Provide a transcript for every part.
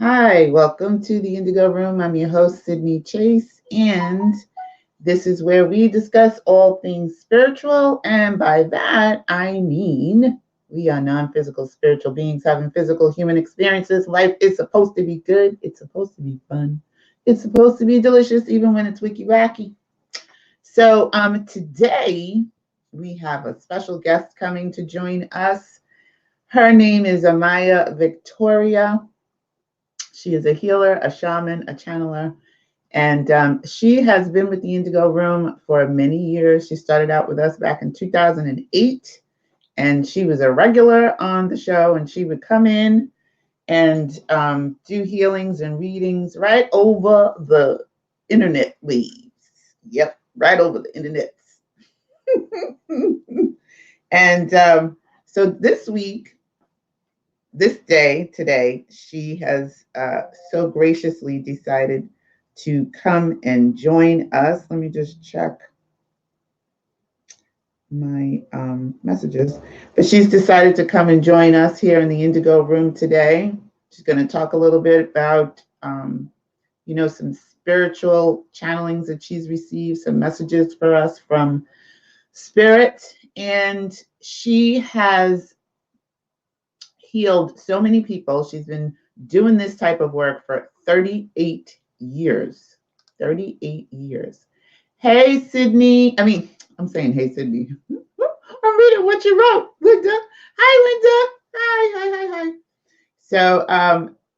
Hi, welcome to the Indigo Room. I'm your host, Sydney Chase, and this is where we discuss all things spiritual. And by that, I mean we are non physical spiritual beings having physical human experiences. Life is supposed to be good, it's supposed to be fun, it's supposed to be delicious, even when it's wicky wacky. So, today we have a special guest coming to join us. Her name is Amaya Victoria. She is a healer, a shaman, a channeler, and she has been with the Indigo Room for many years. She started out with us back in 2008, and she was a regular on the show, and she would come in and do healings and readings right over the internet waves. Yep, right over the internet. And so this week, this day, today, she has so graciously decided to come and join us. Let me just check my messages. But she's decided to come and join us here in the Indigo Room today. She's going to talk a little bit about, some spiritual channelings that she's received, some messages for us from Spirit. And she has healed so many people. She's been doing this type of work for 38 years. 38 years. Hey, Sydney. I'm saying, hey, Sydney. I'm reading what you wrote, Linda. Hi, Linda. Hi. So,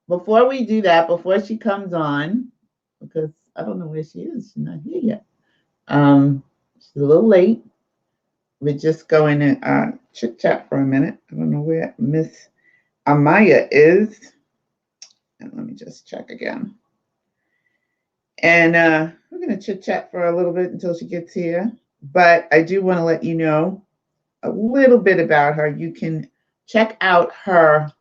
before we do that, before she comes on, because I don't know where she is, she's not here yet. She's a little late. We're just going to chit chat for a minute. I don't know where Miss Amaya is. And let me just check again. And we're going to chit chat for a little bit until she gets here. But I do want to let you know a little bit about her. You can check out her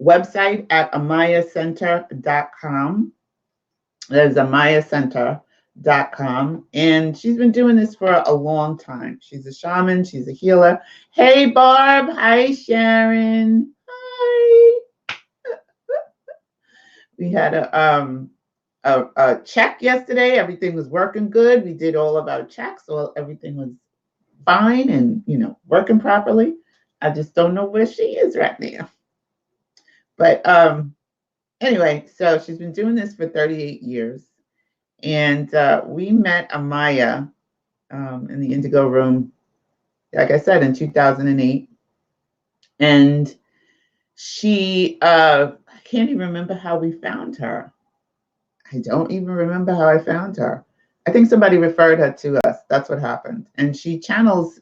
website at amayacenter.com. That is amayacenter.com. And she's been doing this for a long time. She's a shaman, she's a healer. Hey, Barb. Hi, Sharon. Hi. We had a check yesterday. Everything was working good. We did all of our checks, so everything was fine and working properly. I just don't know where she is right now. But anyway, so she's been doing this for 38 years, and we met Amaya in the Indigo Room, like I said, in 2008, and she I can't even remember how we found her. I don't even remember how I found her. I think somebody referred her to us. That's what happened. And she channels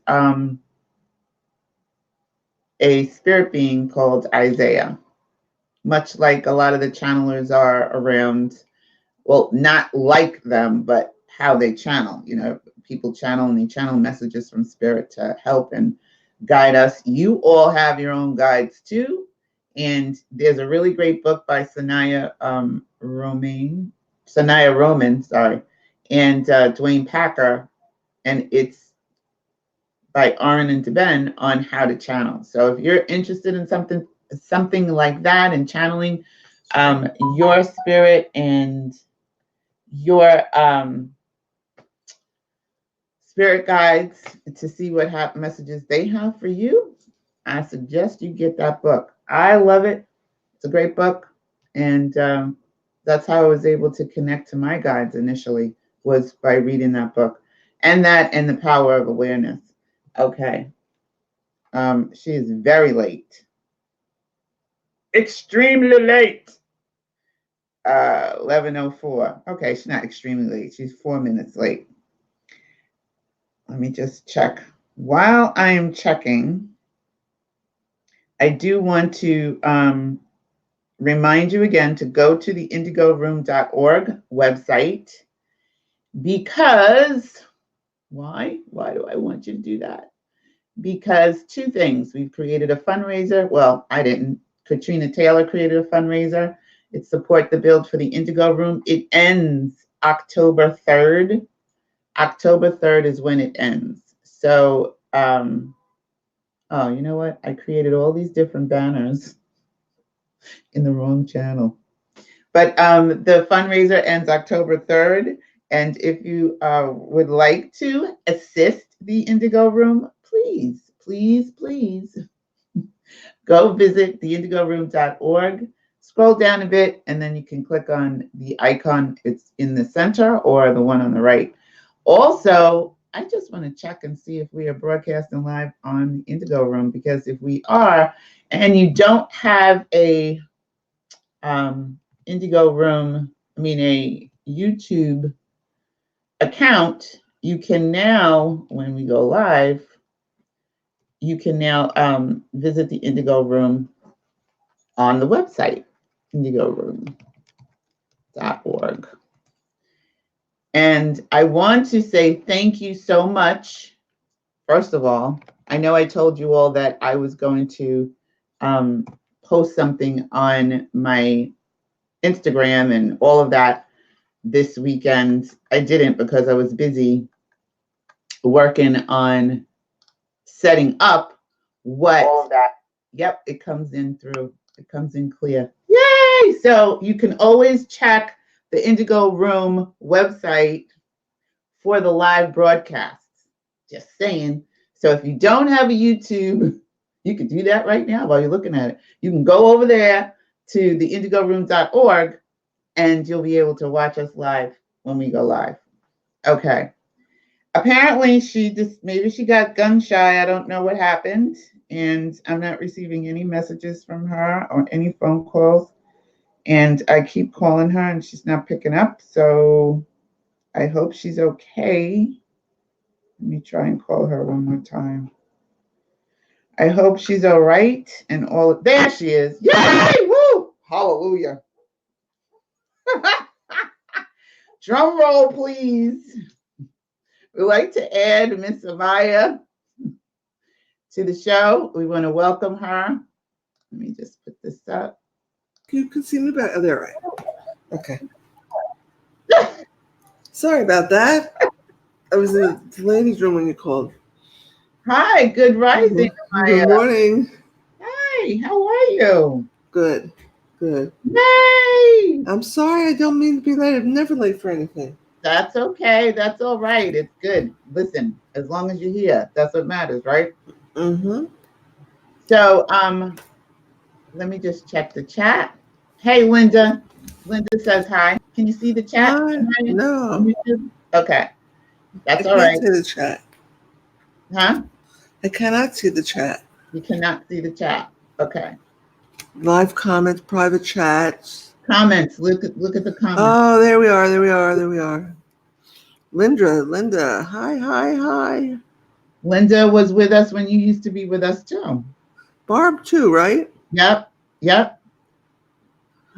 a spirit being called Isaiah, much like a lot of the channelers are around. Well, not like them, but how they channel. People channel and they channel messages from spirit to help and guide us. You all have your own guides too. And there's a really great book by Sanaya Roman, sorry, and Dwayne Packer, and it's by Aaron and Deben on how to channel. So if you're interested in something like that and channeling your spirit and your spirit guides to see what messages they have for you, I suggest you get that book. I love it. It's a great book, and that's how I was able to connect to my guides initially, was by reading that book, and the power of awareness. Okay, she is very late, extremely late. 11:04. Okay, she's not extremely late. She's 4 minutes late. Let me just check. While I am checking, I do want to remind you again to go to the indigoroom.org website, because why do I want you to do that? Because two things. We've created a fundraiser. Well, I didn't. Katrina Taylor created a fundraiser. It's Support the Build for the Indigo Room. It ends October 3rd. October 3rd is when it ends. So, oh, you know what? I created all these different banners in the wrong channel. But the fundraiser ends October 3rd. And if you would like to assist the Indigo Room, please, please, please go visit theindigoroom.org. Scroll down a bit, and then you can click on the icon. It's in the center or the one on the right. Also, I just want to check and see if we are broadcasting live on Indigo Room, because if we are, and you don't have a Indigo Room, a YouTube account, you can now, when we go live, you can now visit the Indigo Room on the website, indigoroom.org. And I want to say thank you so much. First of all, I know I told you all that I was going to post something on my Instagram and all of that this weekend. I didn't because I was busy working on setting up what all of that. Yep, it comes in through. It comes in clear. Yay! So you can always check the Indigo Room website for the live broadcasts. Just saying. So if you don't have a YouTube, you can do that right now while you're looking at it. You can go over there to the indigoroom.org and you'll be able to watch us live when we go live. Okay. Apparently maybe she got gun shy. I don't know what happened. And I'm not receiving any messages from her or any phone calls. And I keep calling her and she's not picking up. So I hope she's okay. Let me try and call her one more time. I hope she's all right. And there she is. Yay! Woo! Hallelujah. Drum roll, please. We'd like to add Miss Amaya to the show. We want to welcome her. Let me just put this up. You can see me back. Oh, there, right. Okay. Sorry about that. I was in the ladies' room when you called. Hi, good rising, Amaya. Good morning. Hi, how are you? Good. Yay! I'm sorry, I don't mean to be late. I'm never late for anything. That's okay. That's all right. It's good. Listen, as long as you're here, that's what matters, right? Mm-hmm. So, let me just check the chat. Hey, Linda. Linda says hi. Can you see the chat? Hi. No. Okay. That's all right. I right. can't see the chat. Huh? I cannot see the chat. You cannot see the chat. Okay. Live comments, private chats. Comments. Look at the comments. Oh, there we are. Linda. Hi. Linda was with us when you used to be with us too. Barb too, right? Yep. Yeah.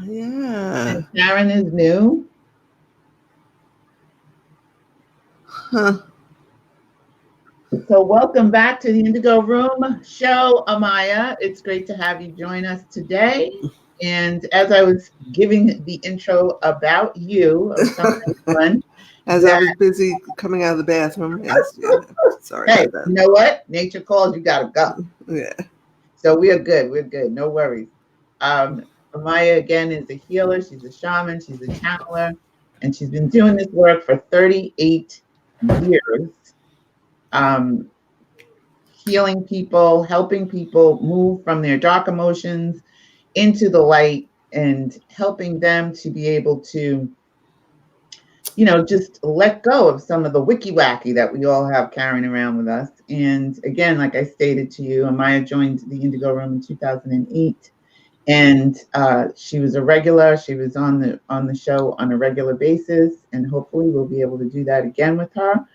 And Karen is new. Huh. So welcome back to the Indigo Room show, Amaya. It's great to have you join us today. And as I was giving the intro about you, or something fun, as I was busy coming out of the bathroom. Yes, yeah. Sorry hey, about that. You know what? Nature calls, you gotta go. Yeah. So we're good. No worries. Amaya, again, is a healer. She's a shaman. She's a channeler. And she's been doing this work for 38 years. Healing people, helping people move from their dark emotions into the light, and helping them to be able to, just let go of some of the Wicky Wacky that we all have carrying around with us. And again, like I stated to you, Amaya joined the Indigo Room in 2008. And she was a regular. She was on the show on a regular basis, and hopefully we'll be able to do that again with her.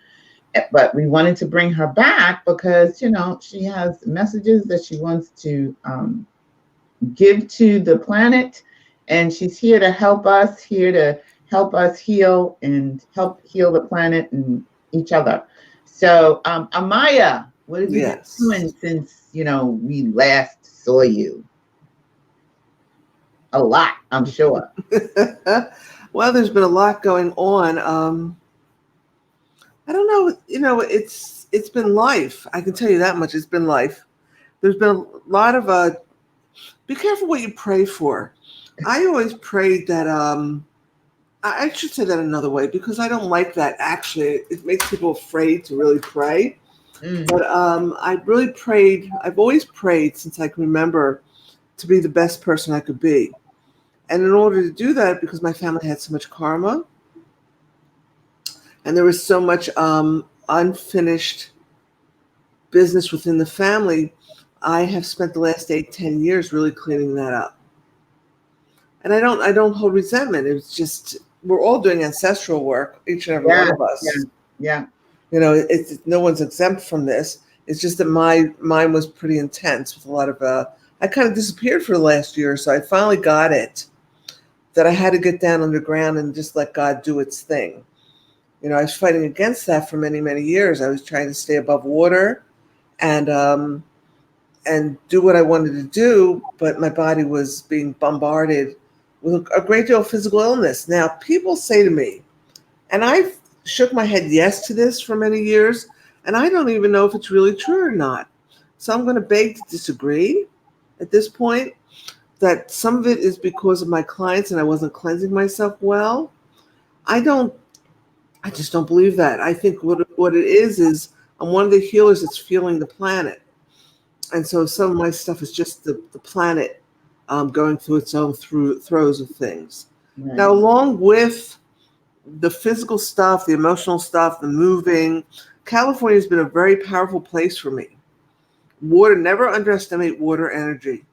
But we wanted to bring her back because, she has messages that she wants to give to the planet, and she's here to help us heal and help heal the planet and each other. So, Amaya, what have you been doing since, we last saw you? A lot, I'm sure. Well, there's been a lot going on. I don't know. It's been life. I can tell you that much. It's been life. There's been a lot of be careful what you pray for. I always prayed that I should say that another way, because I don't like that. Actually, it makes people afraid to really pray. Mm, But I really prayed. I've always prayed since I can remember to be the best person I could be. And in order to do that, because my family had so much karma and there was so much unfinished business within the family, I have spent the last 8, 10 years really cleaning that up. And I don't hold resentment. It's just we're all doing ancestral work, each and every one yeah, of yeah, us. yeah. It's no one's exempt from this. It's just that my mine was pretty intense with a lot of I kind of disappeared for the last year, so I finally got it that I had to get down underground and just let God do its thing. I was fighting against that for many, many years. I was trying to stay above water and do what I wanted to do, but my body was being bombarded with a great deal of physical illness. Now, people say to me, and I've shook my head yes to this for many years, and I don't even know if it's really true or not. So I'm going to beg to disagree at this point, that some of it is because of my clients and I wasn't cleansing myself well. I don't I just don't believe that. I think what it is I'm one of the healers that's feeling the planet. And so some of my stuff is just the planet going through its own throes of things. Now, Right. along with the physical stuff, the emotional stuff, the moving, California has been a very powerful place for me. Water, never underestimate water energy.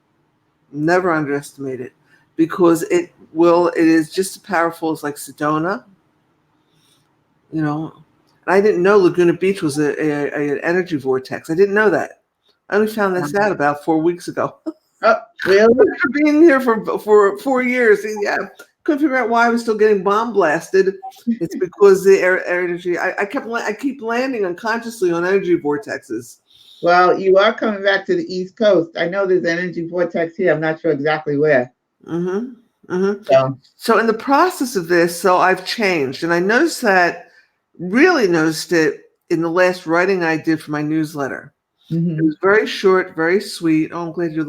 Never underestimate it, because it is just as powerful as like Sedona, you know. And I didn't know Laguna Beach was an energy vortex. I didn't know that. I only found this out about 4 weeks ago. Oh, really? After being here for 4 years, yeah, couldn't figure out why I was still getting bomb blasted. It's because the energy. I keep landing unconsciously on energy vortexes. Well, you are coming back to the East Coast. I know there's an energy vortex here. I'm not sure exactly where. Mm-hmm. Mm-hmm. So, So in the process of this, so I've changed, and I noticed that. Really noticed it in the last writing I did for my newsletter. It mhm. was very short, very sweet. Oh, I'm glad you're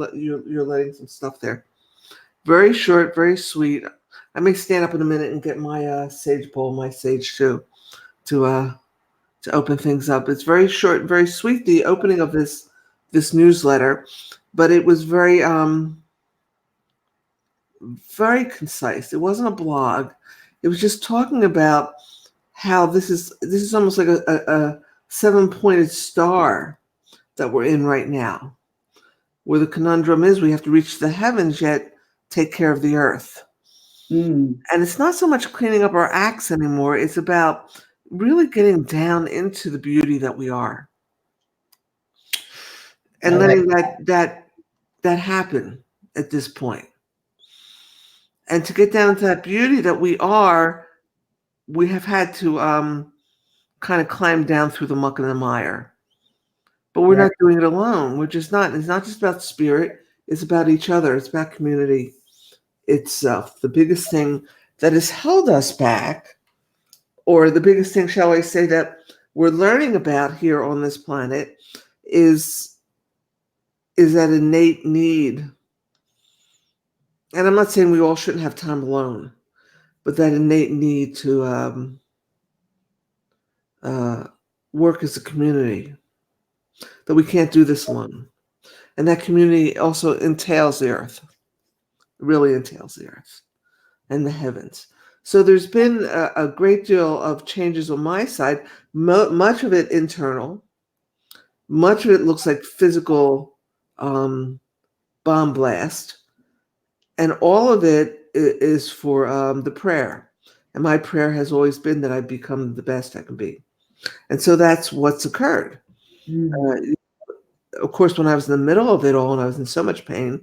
letting some stuff there. Very short, very sweet. I may stand up in a minute and get my sage bowl, my sage too, to to open things up. It's very short, very sweet. The opening of this newsletter, but it was very concise. It wasn't a blog. It was just talking about how this is almost like a 7-pointed star that we're in right now, where the conundrum is we have to reach the heavens yet take care of the earth. Mm, And it's not so much cleaning up our acts anymore. It's about really getting down into the beauty that we are I and like. letting that happen at this point. And to get down to that beauty that we are, we have had to kind of climb down through the muck and the mire. But we're Right. not doing it alone. We're just not. It's not just about spirit. It's about each other. It's about community itself. The biggest thing that has held us back, or the biggest thing, shall I say, that we're learning about here on this planet, is that innate need. And I'm not saying we all shouldn't have time alone, but that innate need to uh, work as a community. That we can't do this alone, and that community also entails the earth. Really entails the earth and the heavens. So there's been a great deal of changes on my side, much of it internal, much of it looks like physical um, bomb blast, and all of it is for the prayer. And my prayer has always been that I become the best I can be. And so that's what's occurred. Mm, Uh, of course, when I was in the middle of it all and I was in so much pain,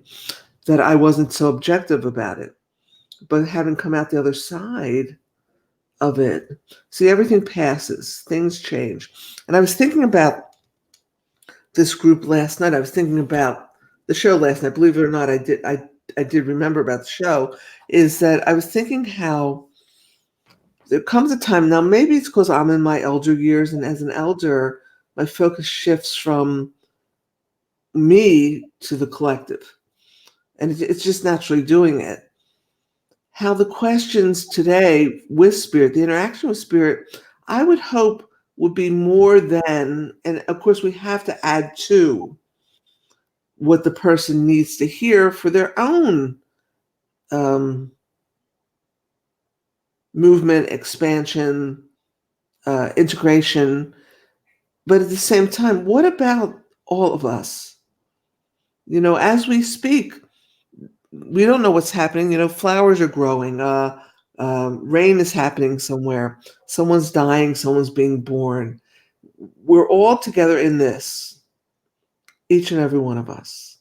that I wasn't so objective about it. But having come out the other side of it, see, everything passes, things change. And I was thinking about this group last night. I was thinking about the show last night. Believe it or not, I did remember about the show. Is that I was thinking how there comes a time now. Maybe it's because I'm in my elder years, and as an elder, my focus shifts from me to the collective, and it's just naturally doing it. how the questions today with spirit, the interaction with spirit, I would hope would be more than, and of course we have to add to what the person needs to hear for their own movement, expansion, integration. But at the same time, what about all of us? As we speak, we don't know what's happening. Flowers are growing. Rain is happening somewhere. Someone's dying. Someone's being born. We're all together in this, each and every one of us.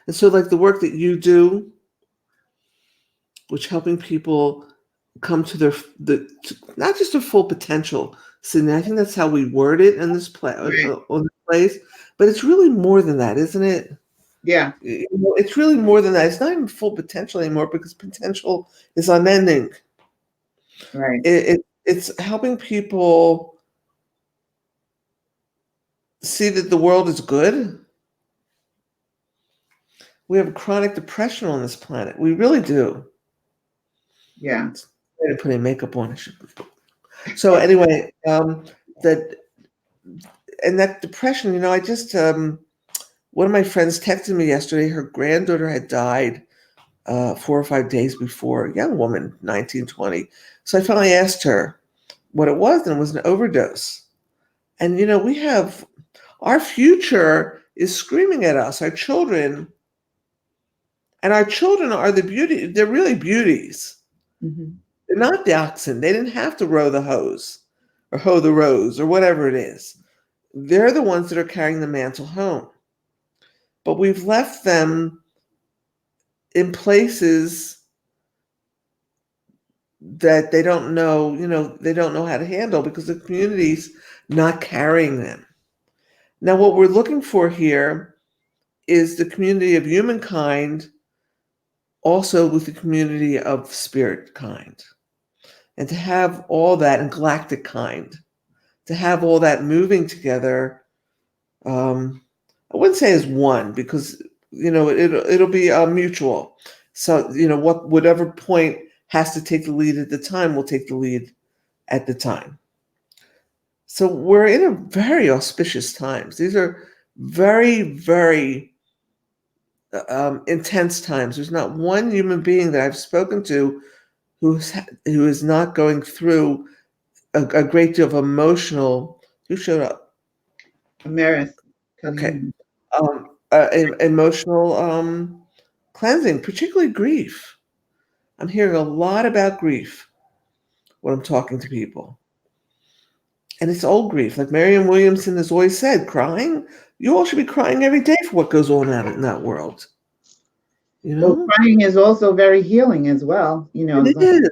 And so, like the work that you do, which helping people come to not just their full potential. Sydney, I think that's how we word it in this place, but it's really more than that, isn't it? Yeah. It's really more than that. It's not even full potential anymore because potential is unending. Right. It's helping people see that the world is good. We have chronic depression on this planet. We really do. Yeah. I'm putting makeup on. So anyway, that depression, I just one of my friends texted me yesterday. Her granddaughter had died 4 or 5 days before, a young woman, 19, 20. So I finally asked her what it was, and it was an overdose. And we have our future is screaming at us, our children, and our children are the beauty. They're really beauties. Mm-hmm. They're not the oxen. They didn't have to row the hose or hoe the rows or whatever it is. They're the ones that are carrying the mantle home. But we've left them in places that they don't know, they don't know how to handle because the community's not carrying them. Now, what we're looking for here is the community of humankind also with the community of spirit kind. And to have all that, and galactic kind, to have all that moving together, I wouldn't say as one because it'll be mutual. So whatever point has to take the lead at the time will take the lead at the time. So we're in a very auspicious times. These are very, very intense times. There's not one human being that I've spoken to who is not going through a great deal of emotional. Who showed up? Amaris. Okay. Emotional cleansing, particularly grief. I'm hearing a lot about grief when I'm talking to people. And it's old grief. Like Marianne Williamson has always said, crying, you all should be crying every day for what goes on out in that world. Well, crying is also very healing as well. It is.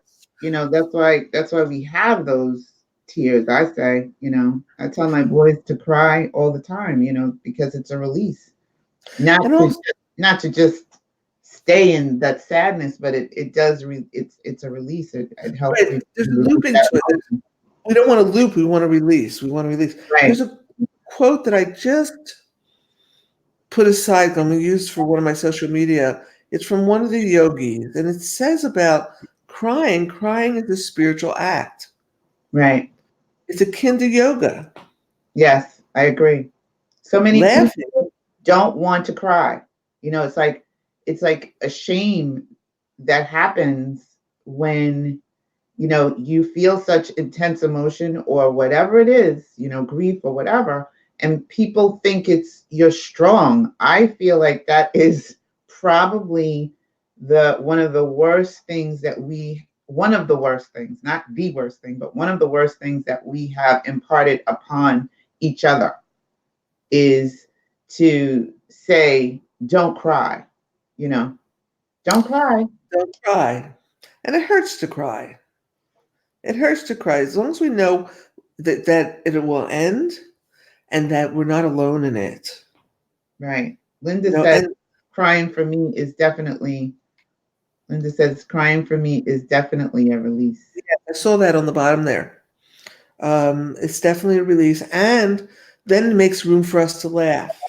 That's why we have those tears. I say, I tell my boys to cry all the time, because it's a release. Not to just stay in that sadness, but it does. It's a release. It helps. Right. There's a looping to it. We don't want to loop. We want to release. Right. There's a quote that I just put aside. I'm going to use for one of my social media. It's from one of the yogis, and it says about crying. Crying is a spiritual act. Right. It's akin to yoga. Yes, I agree. So many Laughing. people don't want to cry. It's like a shame that happens when you feel such intense emotion or whatever it is, grief or whatever, and people think you're strong. I feel like that is probably one of the worst things, not the worst thing, but one of the worst things that we have imparted upon each other is to say, don't cry, don't cry. Don't cry. And it hurts to cry. It hurts to cry. As long as we know that it will end and that we're not alone in it. Right. Linda says crying for me is definitely a release. Yeah, I saw that on the bottom there. It's definitely a release. And then it makes room for us to laugh.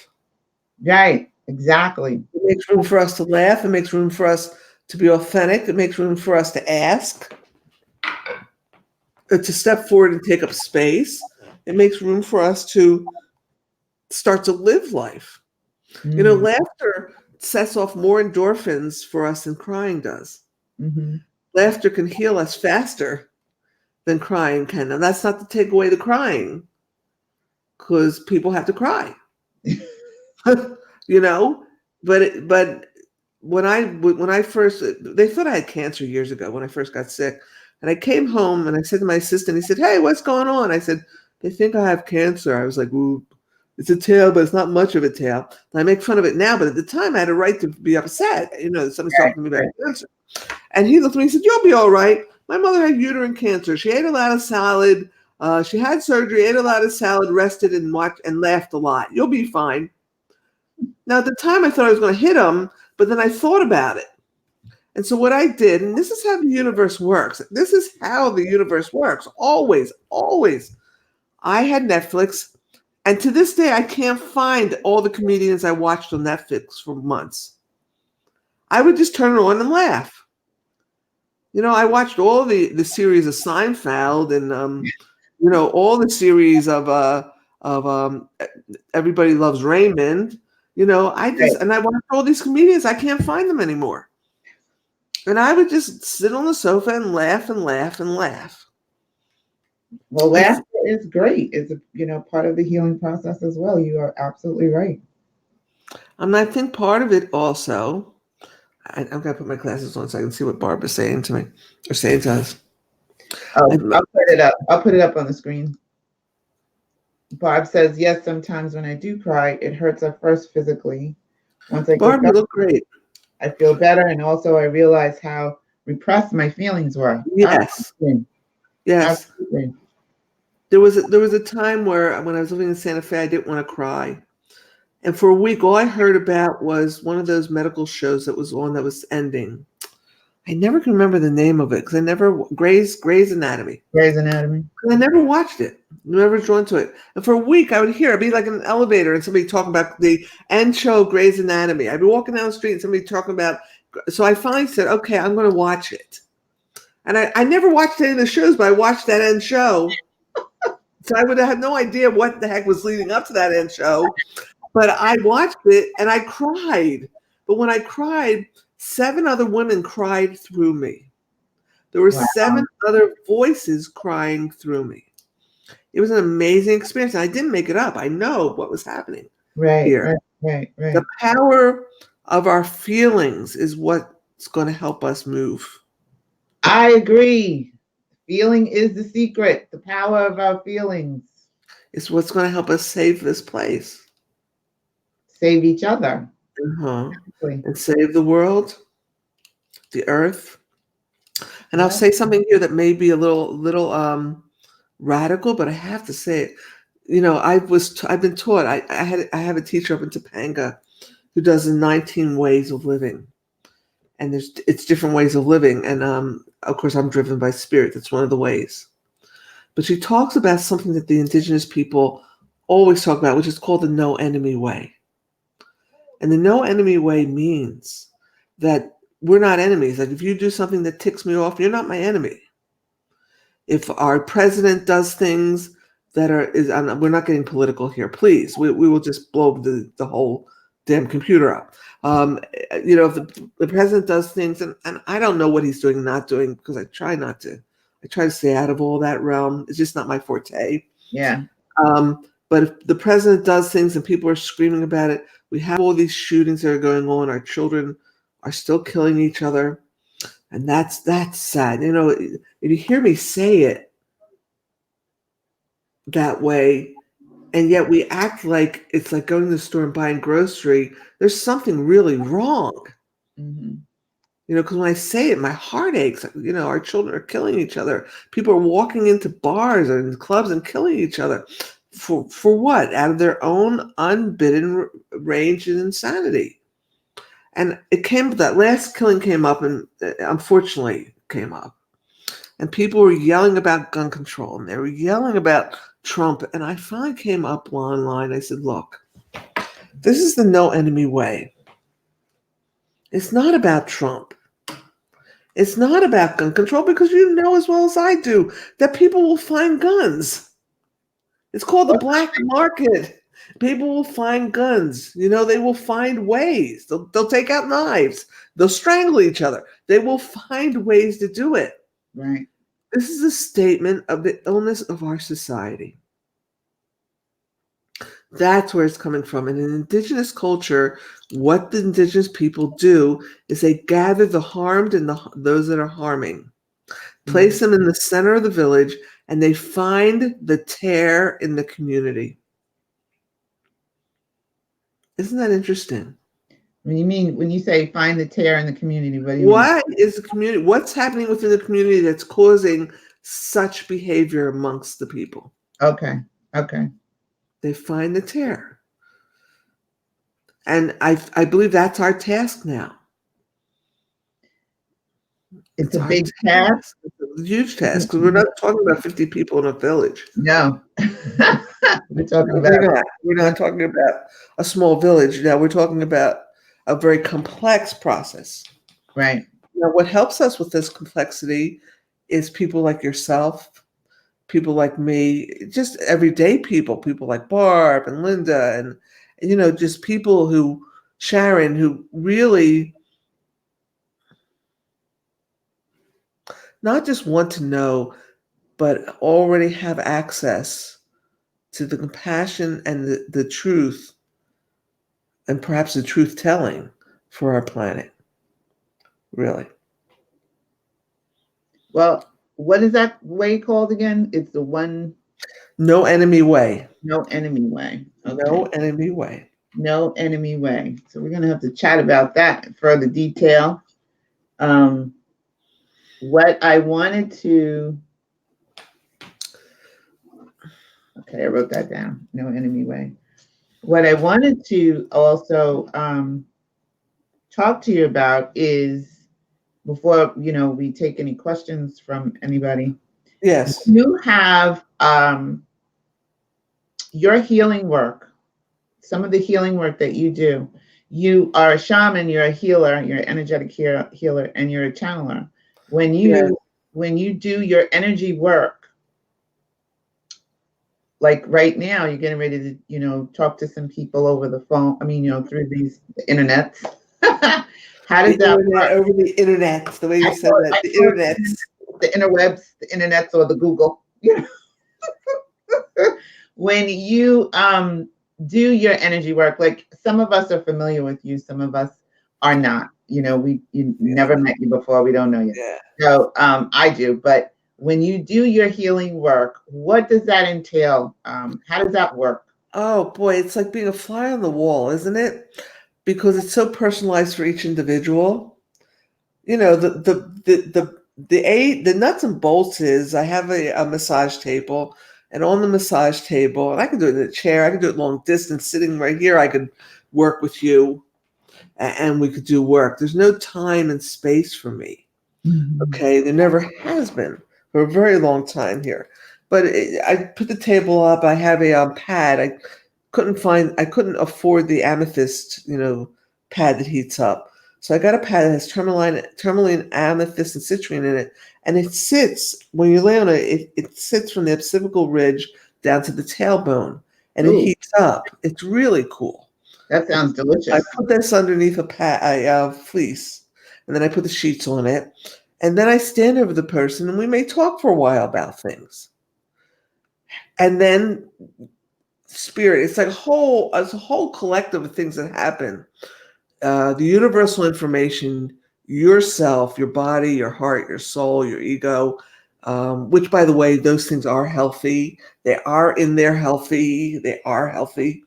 Right. Exactly. It makes room for us to laugh. It makes room for us to be authentic. It makes room for us to ask, to step forward and take up space. It makes room for us to start to live life. Mm-hmm. Laughter sets off more endorphins for us than crying does. Mm-hmm. Laughter can heal us faster than crying can. And that's not to take away the crying, because people have to cry. But when I first, they thought I had cancer years ago when I first got sick. And I came home and I said to my assistant, he said, "Hey, what's going on?" I said, "They think I have cancer." I was like, "Ooh, it's a tail, but it's not much of a tail." And I make fun of it now, but at the time I had a right to be upset. Somebody's talking to me about cancer. And he looked at me and said, "You'll be all right. My mother had uterine cancer. She ate a lot of salad. She had surgery, ate a lot of salad, rested and watched and laughed a lot. You'll be fine." Now, at the time, I thought I was going to hit him, but then I thought about it. And so what I did, and this is how the universe works. This is how the universe works. Always, always. I had Netflix, and to this day, I can't find all the comedians I watched on Netflix for months. I would just turn it on and laugh. I watched all the series of Seinfeld and all the series of Everybody Loves Raymond. I watched all these comedians. I can't find them anymore. And I would just sit on the sofa and laugh and laugh and laugh. Well, laughter is great. It's part of the healing process as well. You are absolutely right. And I think part of it also, I'm going to put my glasses on so I can see what Barb is saying to me or saying to us. I'll put it up. I'll put it up on the screen. Barb says, "Yes, sometimes when I do cry, it hurts at first physically. Once I Barb, get you look great. I feel better, and also I realize how repressed my feelings were." Yes. Absolutely. Yes. Absolutely. There was a time where when I was living in Santa Fe, I didn't want to cry. And for a week, all I heard about was one of those medical shows that was on that was ending. I never can remember the name of it because Grey's Anatomy. Grey's Anatomy. I never watched it. Never drawn to it. And for a week, I'd be like in an elevator and somebody talking about the end show of Grey's Anatomy. I'd be walking down the street and somebody talking about. So I finally said, "Okay, I'm going to watch it." And I never watched any of the shows, but I watched that end show. So I would have had no idea what the heck was leading up to that end show. But I watched it and I cried. But when I cried, 7 other women cried through me. There were 7 other voices crying through me. It was an amazing experience. And I didn't make it up. I know what was happening here. Right. The power of our feelings is what's going to help us move. I agree. Feeling is the secret. The power of our feelings. It's what's going to help us save this place. Save each other. And save the world, the earth. And I'll say something here that may be a little radical, but I have to say it. I've been taught. I have a teacher up in Topanga who does the 19 ways of living, and it's different ways of living. And of course, I'm driven by spirit. That's one of the ways. But she talks about something that the indigenous people always talk about, which is called the no enemy way. And the no enemy way means that we're not enemies. Like if you do something that ticks me off, you're not my enemy. If our president does things that we're not getting political here, please. We will just blow the whole damn computer up. If the president does things, and I don't know what he's doing and not doing, because I try not to. I try to stay out of all that realm. It's just not my forte. Yeah. But if the president does things and people are screaming about it, we have all these shootings that are going on. Our children are still killing each other. And that's sad. If you hear me say it that way, and yet we act like it's like going to the store and buying grocery, there's something really wrong. Mm-hmm. Because when I say it, my heart aches. Our children are killing each other. People are walking into bars and clubs and killing each other. For what? Out of their own unbidden rage and insanity. And that last killing came up, and unfortunately came up. And people were yelling about gun control, and they were yelling about Trump. And I finally came up online. I said, look, this is the no enemy way. It's not about Trump. It's not about gun control because you know as well as I do that people will find guns. It's called the black market. People will find guns. They will find ways. They'll take out knives. They'll strangle each other. They will find ways to do it. Right. This is a statement of the illness of our society. That's where it's coming from. In an indigenous culture, what the indigenous people do is they gather the harmed and those that are harming, place them in the center of the village, and they find the tear in the community. Isn't that interesting? When you say find the tear in the community, what do you mean? What is the community? What's happening within the community that's causing such behavior amongst the people? Okay. They find the tear. And I believe that's our task now. It's a big task. It's a huge task because we're not talking about 50 people in a village. No. We're not talking about a small village. Now we're talking about a very complex process. Right. Now, what helps us with this complexity is people like yourself, people like me, just everyday people like Barb and Linda, and just people Sharon, who really not just want to know, but already have access to the compassion and the truth, and perhaps the truth telling for our planet. Really. Well, what is that way called again? It's the one. No enemy way. No enemy way. Okay. No enemy way. No enemy way. So we're going to have to chat about that in further detail. What I wanted to. Okay, I wrote that down. No enemy way. What I wanted to also talk to you about is, before we take any questions from anybody. Yes. You have your healing work. Some of the healing work that you do. You are a shaman. You're a healer. You're an energetic healer, and you're a channeler. When you do your energy work, like right now, you're getting ready to talk to some people over the phone. Through these internets. How does that work? Over the internet, the way you said that, the internet. The interwebs, the internets, or the Google. When you do your energy work, like some of us are familiar with you, some of us are not. You never met you before, we don't know you. Yeah. So I do, but when you do your healing work, what does that entail? How does that work? Oh boy, it's like being a fly on the wall, isn't it? Because it's so personalized for each individual. The nuts and bolts is I have a massage table, and on the massage table, and I can do it in a chair, I can do it long distance, sitting right here, I could work with you, and we could do work. There's no time and space for me. Mm-hmm. Okay, there never has been for a very long time here. But I put the table up. I have a pad. I couldn't afford the amethyst, pad that heats up. So I got a pad that has tourmaline, amethyst, and citrine in it, and it sits when you lay on it. It sits from the occipital ridge down to the tailbone, and Ooh. It heats up. It's really cool. That sounds delicious. I put this underneath a fleece, and then I put the sheets on it, and then I stand over the person, and we may talk for a while about things, and then spirit. It's like a whole collective of things that happen. The universal information, yourself, your body, your heart, your soul, your ego, which, by the way, those things are healthy. They are in there healthy. They are healthy.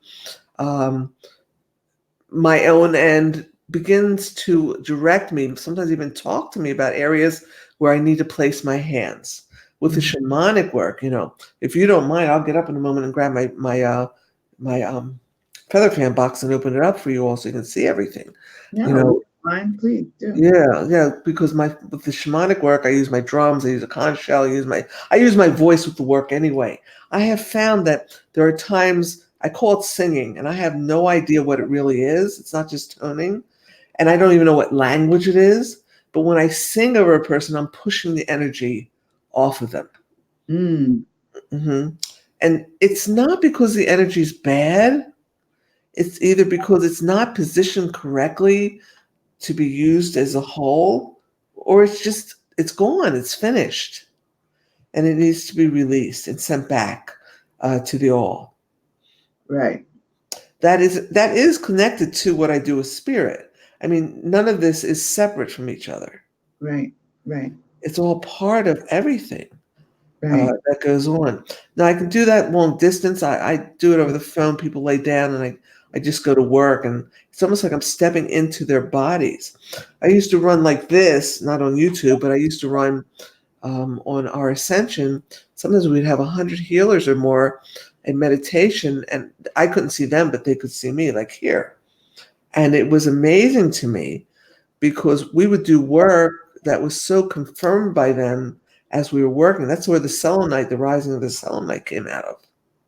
My own end begins to direct me, sometimes even talk to me about areas where I need to place my hands. With the shamanic work, if you don't mind, I'll get up in a moment and grab my feather fan box and open it up for you all so you can see everything. Fine, please do. Yeah, because with the shamanic work, I use my drums, I use a conch shell, I use my voice with the work anyway. I have found that there are times I call it singing, and I have no idea what it really is. It's not just toning, and I don't even know what language it is. But when I sing over a person, I'm pushing the energy off of them. Mm. Mm-hmm. And it's not because the energy is bad. It's either because it's not positioned correctly to be used as a whole, or it's gone, it's finished, and it needs to be released and sent back to the all. Right. That is connected to what I do with spirit. I mean, none of this is separate from each other. Right. Right. It's all part of everything Right. that goes on. Now, I can do that long distance. I do it over the phone. People lay down, and I just go to work, and it's almost like I'm stepping into their bodies. I used to run like this, not on YouTube, but I used to run on our ascension. Sometimes we'd have 100 healers or more in meditation, and I couldn't see them, but they could see me, like here. And it was amazing to me because we would do work that was so confirmed by them as we were working. That's where the selenite, the rising of the selenite came out of.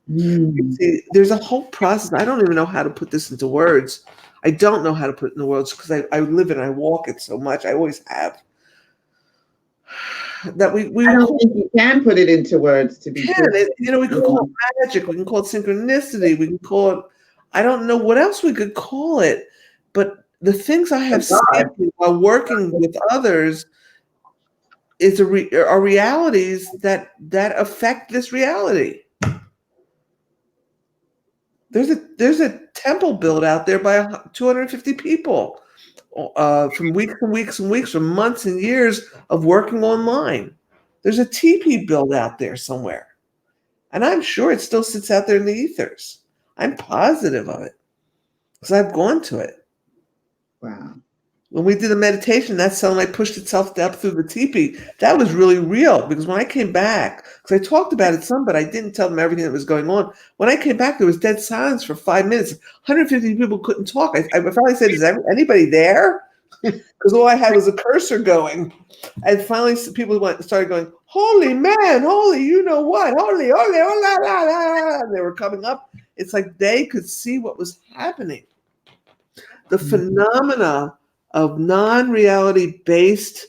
You Mm. see, there's a whole process. I don't even know how to put this into words. I don't know how to put it into words because I live it and I walk it so much. I always have. That we I don't call think you can put it into words, to be truthful. we can call it magic, we can call it synchronicity, we can call it, I don't know what else we could call it, but the things I have God. seen while working with others are realities that affect this reality. There's a temple built out there by 250 people from weeks and weeks and weeks, from months and years of working online. There's a teepee built out there somewhere. And I'm sure it still sits out there in the ethers. I'm positive of it because I've gone to it. Wow. When we did the meditation, that sunlight pushed itself up through the teepee. That was really real because when I came back, because I talked about it some, but I didn't tell them everything that was going on. When I came back, there was dead silence for 5 minutes. 150 people couldn't talk. I finally said, "Is anybody there?" Because all I had was a cursor going. And finally, people started going, "Holy man, holy, you know what? Holy, holy, oh, la, la, la." And they were coming up. It's like they could see what was happening. The phenomena of non-reality based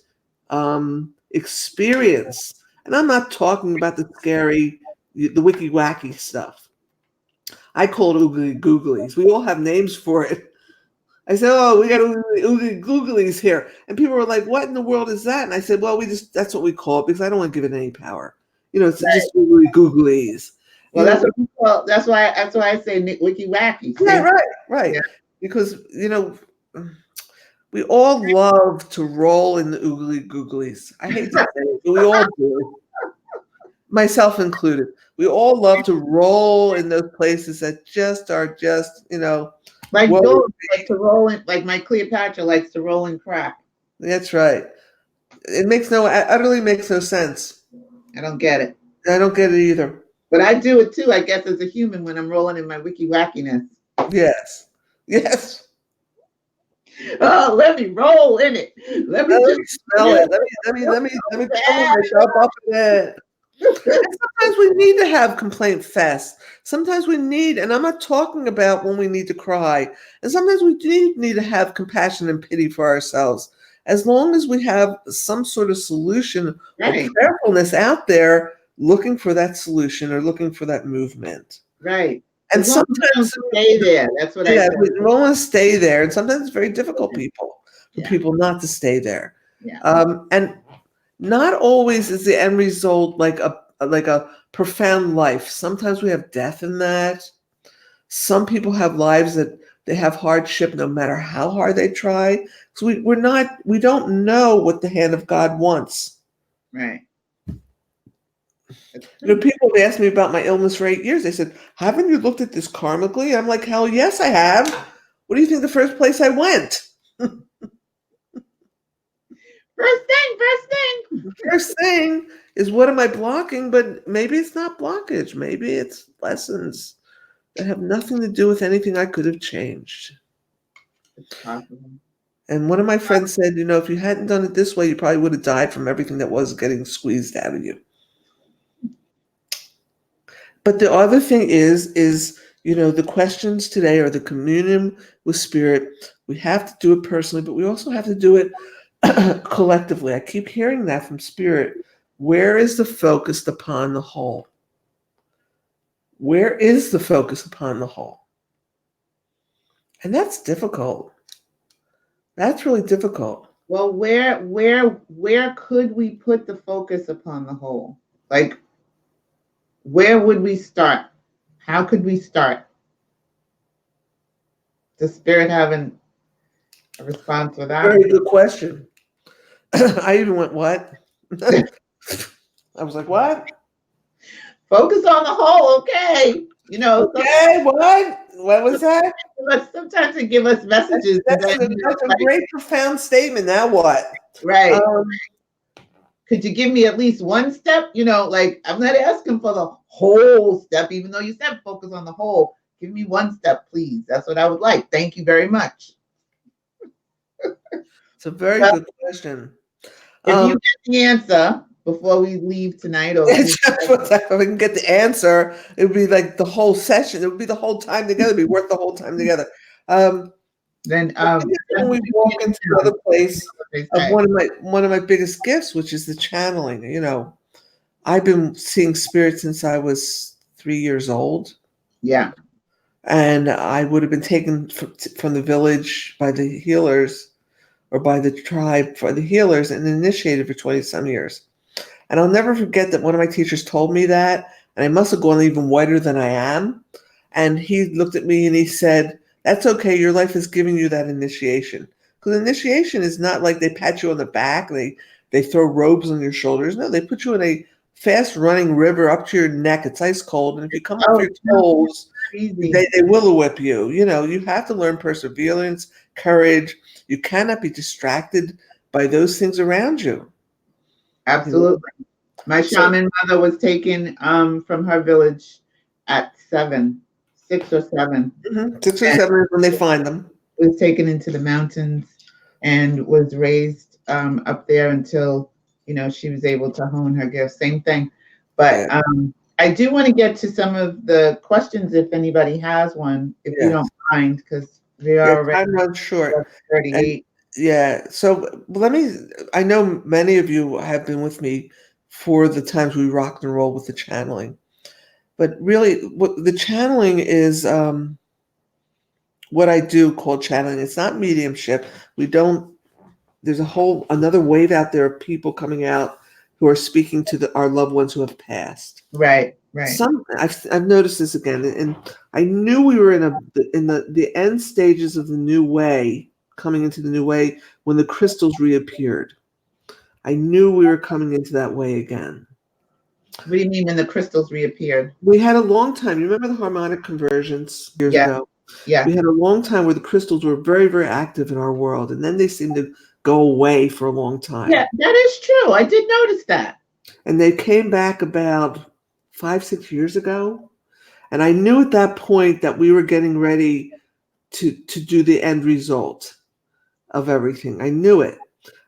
experience. And I'm not talking about the scary, the Wicky Wacky stuff. I call it oogly googlies. We all have names for it. I said, "Oh, we got oogly googlies here." And people were like, "What in the world is that?" And I said, "Well, that's what we call it because I don't want to give it any power. It's Right. just oogly googlies." Well, that's what we call. That's why I say Wicky Wacky. Yeah, right. Yeah. Because we all love to roll in the oogly googlies. I hate to say it, but we all do, myself included. We all love to roll in those places that are just Like whoa. Dora like to roll in, like my Cleopatra likes to roll in crap. That's right. It utterly makes no sense. I don't get it. I don't get it either. But I do it too, I guess, as a human when I'm rolling in my Wicky Wackiness. Yes. Oh, let me roll in it. Let me smell it. Let me cover myself up in it. And sometimes we need to have complaint fest. Sometimes we need, and I'm not talking about when we need to cry. And sometimes we do need to have compassion and pity for ourselves. As long as we have some sort of solution Right. or prayerfulness out there, looking for that solution or looking for that movement. Right. And sometimes stay there. That's what I said. we don't want to stay there. And sometimes it's very difficult for people not to stay there. Yeah. And not always is the end result like a profound life. Sometimes we have death in that. Some people have lives that they have hardship no matter how hard they try. So we don't know what the hand of God wants. Right. People have asked me about my illness for 8 years. They said, "Haven't you looked at this karmically?" I'm like, "Hell yes, I have." What do you think the first place I went? First thing is, what am I blocking? But maybe it's not blockage. Maybe it's lessons that have nothing to do with anything I could have changed. It's possible. And one of my friends said, if you hadn't done it this way, you probably would have died from everything that was getting squeezed out of you. But the other thing is the questions today are the communion with spirit. We have to do it personally, but we also have to do it collectively. I keep hearing that from Spirit. Where is the focus upon the whole? Where is the focus upon the whole? And that's difficult. That's really difficult. Well, where could we put the focus upon the whole? Like, where would we start? How could we start? Does Spirit have a response for that? Very good question. I even went, what? I was like, what? Focus on the whole, okay. You know, Okay, what? What was that? sometimes they give us messages. That's a great, profound statement. Now what? Right. Could you give me at least one step? You know, like, I'm not asking for the whole step, even though you said focus on the whole. Give me one step, please. That's what I would like. Thank you very much. It's a very good question. If you get the answer before we leave tonight, or if we can get the answer, it would be like the whole session. It would be the whole time together. It'd be worth the whole time together. Then when we walk into another place of one of my biggest gifts, which is the channeling. You know, I've been seeing spirit since I was 3 years old. Yeah. And I would have been taken from the village by the healers, or by the tribe for the healers, and initiated for 20 some years. And I'll never forget that one of my teachers told me that, and I must have gone even whiter than I am. And he looked at me and he said, that's okay. Your life is giving you that initiation. Because initiation is not like they pat you on the back, they throw robes on your shoulders. No, they put you in a fast running river up to your neck. It's ice cold. And if you come off your toes, they will whip you. You know, you have to learn perseverance, courage. You cannot be distracted by those things around you. Absolutely. My shaman mother was taken from her village at 6 or 7. 6 or 7 when they find them. Was taken into the mountains and was raised up there until, you know, she was able to hone her gifts. Same thing. But I do want to get to some of the questions if anybody has one, if you don't mind, because we are already time runs short. 38. So I know many of you have been with me for the times we rocked and rolled with the channeling. But really, what the channeling is, what I do called channeling. It's not mediumship. There's another wave out there of people coming out who are speaking to our loved ones who have passed. Right. I've noticed this again, and I knew we were in the end stages of the new way, coming into the new way when the crystals reappeared. I knew we were coming into that way again. What do you mean when the crystals reappeared? We had a long time. You remember the harmonic conversions years ago? Yeah. We had a long time where the crystals were very, very active in our world, and then they seemed to go away for a long time. Yeah, that is true. I did notice that. And they came back about 5-6 years ago. And I knew at that point that we were getting ready to do the end result of everything. I knew it.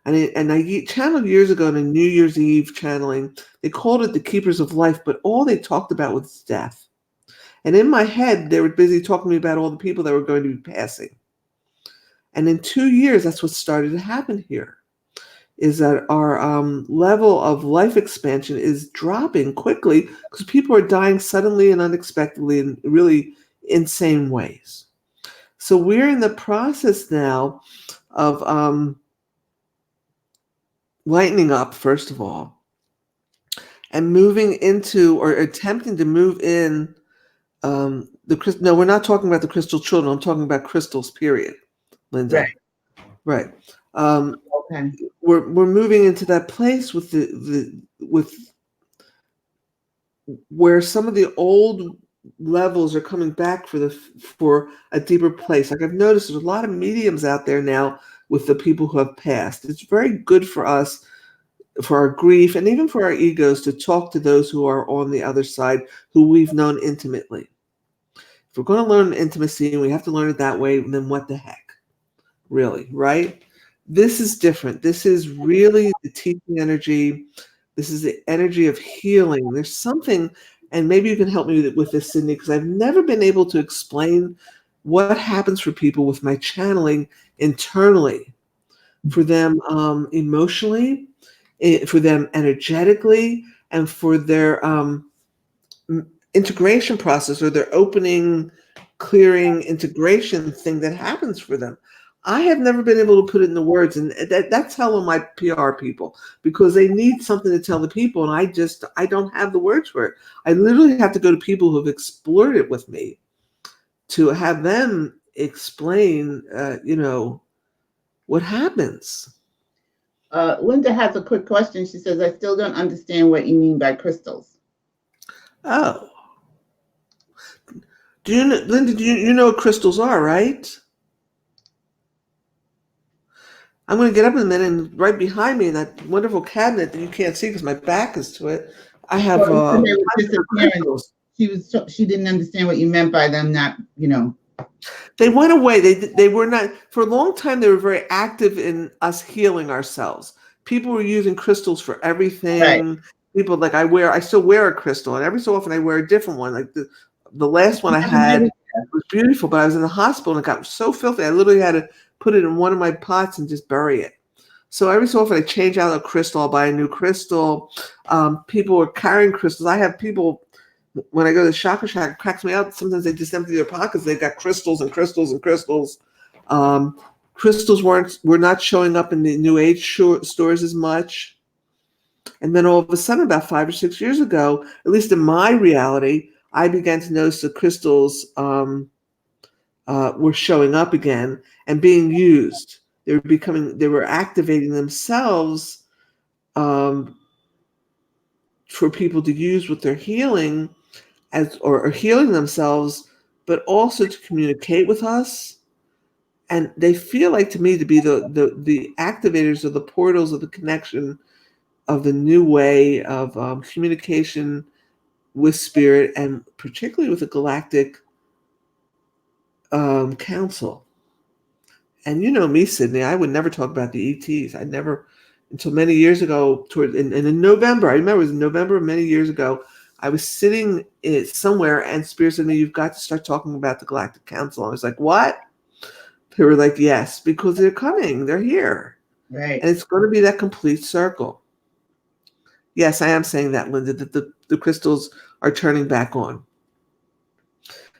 And I channeled years ago in a New Year's Eve channeling. They called it the Keepers of Life, but all they talked about was death. And in my head, they were busy talking to me about all the people that were going to be passing. And in 2 years, that's what started to happen here, is that our level of life expansion is dropping quickly because people are dying suddenly and unexpectedly in really insane ways. So we're in the process now of lightening up, first of all, and moving into, or attempting to move in no, we're not talking about the crystal children. I'm talking about crystals, period, Linda. Right. Okay. We're moving into that place with where some of the old levels are coming back for a deeper place. Like I've noticed there's a lot of mediums out there now with the people who have passed. It's very good for us, for our grief, and even for our egos, to talk to those who are on the other side, who we've known intimately. If we're going to learn intimacy and we have to learn it that way, then what the heck? Really, right? This is different. This is really the teaching energy. This is the energy of healing. There's something, and maybe you can help me with this, Sydney, because I've never been able to explain what happens for people with my channeling internally. for them emotionally, for them energetically, and for their integration process, or their opening, clearing, integration thing that happens for them. I have never been able to put it into words, and that's how my PR people, because they need something to tell the people, and I don't have the words for it. I literally have to go to people who have explored it with me to have them explain, what happens. Linda has a quick question. She says, I still don't understand what you mean by crystals. Oh, Linda? Do you know what crystals are, right? I'm going to get up in a minute, and right behind me in that wonderful cabinet that you can't see because my back is to it, I have Well, you said they were disappearing. crystals. She didn't understand what you meant by them not, They went away. They were not, for a long time. They were very active in us healing ourselves. People were using crystals for Right. everything. People, like, I still wear a crystal, and every so often I wear a different one. Like the last one I had was beautiful, but I was in the hospital and it got so filthy. I literally had to put it in one of my pots and just bury it. So every so often I change out a crystal, I'll buy a new crystal. People are carrying crystals. I have people, when I go to the Chakra Shack, it cracks me up. Sometimes they just empty their pockets. They've got crystals and crystals and crystals. Crystals were not showing up in the New Age stores as much. And then all of a sudden, about 5 or 6 years ago, at least in my reality, I began to notice the crystals were showing up again and being used. They were activating themselves for people to use with their healing, or healing themselves, but also to communicate with us. And they feel like, to me, to be the activators of the portals of the connection of the new way of communication with spirit, and particularly with the galactic council. And you know me, Sydney, I would never talk about the ETs. I never, until many years ago, in November, I remember it was in November of many years ago, I was sitting somewhere, and Spirit said to me, you've got to start talking about the Galactic Council. I was like, what? They were like, yes, because they're coming. They're here. Right. And it's going to be that complete circle. Yes, I am saying that, Linda, that the crystals are turning back on.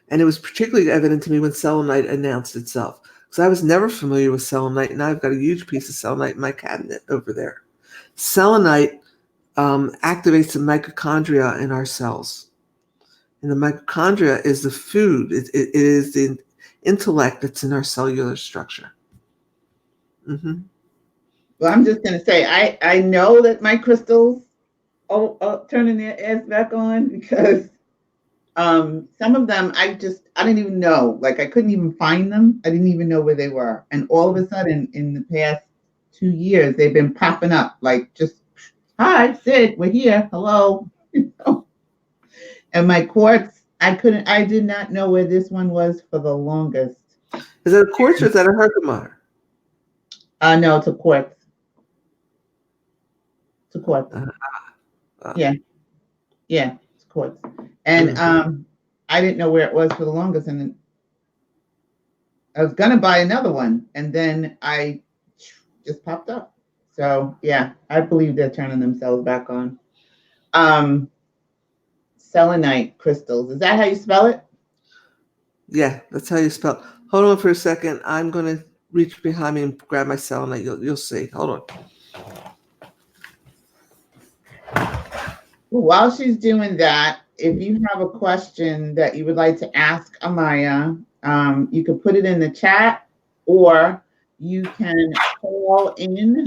And it was particularly evident to me when selenite announced itself, because I was never familiar with selenite, and I've got a huge piece of selenite in my cabinet over there. Selenite activates the mitochondria in our cells. And the mitochondria is the food. It is the intellect that's in our cellular structure. Mm-hmm. Well, I'm just going to say, I know that my crystals are turning their ass back on, because some of them I didn't even know. Like, I couldn't even find them. I didn't even know where they were. And all of a sudden, in the past 2 years, they've been popping up, like, just, hi, Sid, we're here. Hello. And my quartz, I did not know where this one was for the longest. Is that a quartz or is that a herkimer? No, it's a quartz. It's a quartz. Yeah, it's quartz. And I didn't know where it was for the longest, and then I was gonna buy another one, and then I just popped up. So yeah, I believe they're turning themselves back on. Selenite crystals. Is that how you spell it? Yeah, that's how you spell it. Hold on for a second. I'm going to reach behind me and grab my selenite. You'll see. Hold on. While she's doing that, if you have a question that you would like to ask Amaya, you can put it in the chat, or you can call in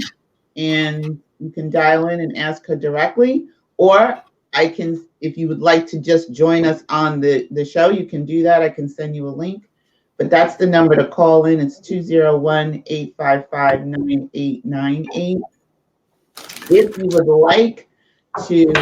and you can dial in and ask her directly, or I can, if you would like to just join us on the show, you can do that. I can send you a link, but that's the number to call in. It's 201-855-9898. If you would like to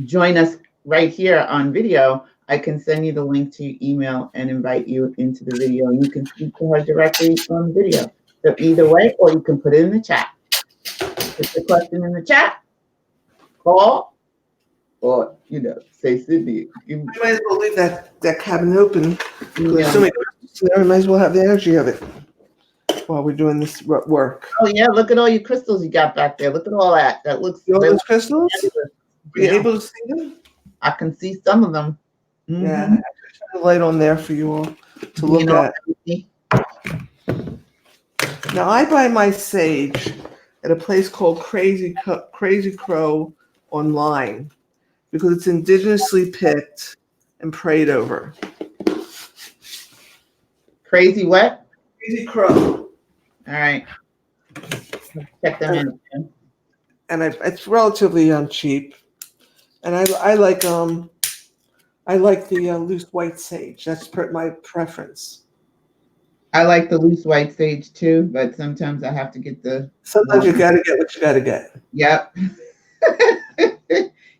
join us right here on video, I can send you the link to your email and invite you into the video, and you can speak to her directly on video. So either way, or you can put it in the chat. Put the question in the chat, call, or say Sydney. You might as well leave that cabinet open. Yeah. So I might as well have the energy of it. while we're doing this work. Oh yeah, look at all your crystals you got back there. Look at all that. That looks. See all They those look crystals? fabulous. Are you Yeah, able to see them? I can see some of them. Yeah, Mm-hmm. I turn the light on there for you all to Being look all at. empty. Now, I buy my sage at a place called Crazy Crow online because it's indigenously picked and prayed over. Crazy what? Crazy Crow. All right. Check them in. And it's relatively cheap. And I like the loose white sage. That's my preference. I like the loose white sage too, but sometimes I have to get the. Sometimes you got to get what you got to get. Yep.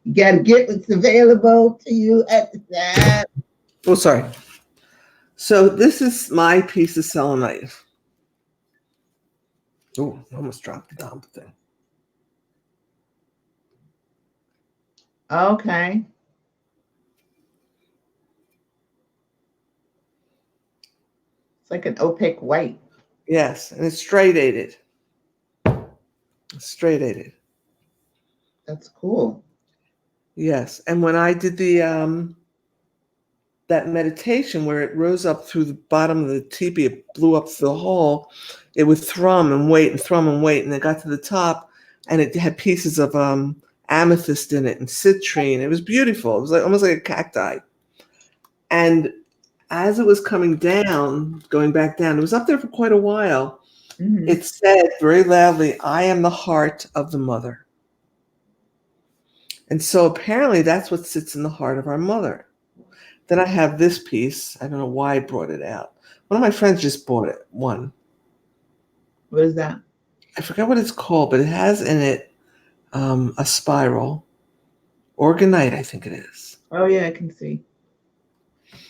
You got to get what's available to you at the time. Oh, sorry. So this is my piece of selenite. Oh, I almost dropped the damn thing. Okay. It's like an opaque white. Yes, and it's striated. Striated. That's cool. Yes, and when I did the that meditation where it rose up through the bottom of the teepee, it blew up through the hole. It would thrum and wait and thrum and wait, and it got to the top, and it had pieces of amethyst in it and citrine. It was beautiful. It was like almost like a cacti. And as it was coming down, going back down, it was up there for quite a while. Mm-hmm. It said very loudly, "I am the heart of the mother." And so apparently that's what sits in the heart of our mother. Then I have this piece. I don't know why I brought it out. One of my friends just bought it. One. What is that? I forgot what it's called, but it has in it a spiral. Organite, I think it is. Oh yeah, I can see.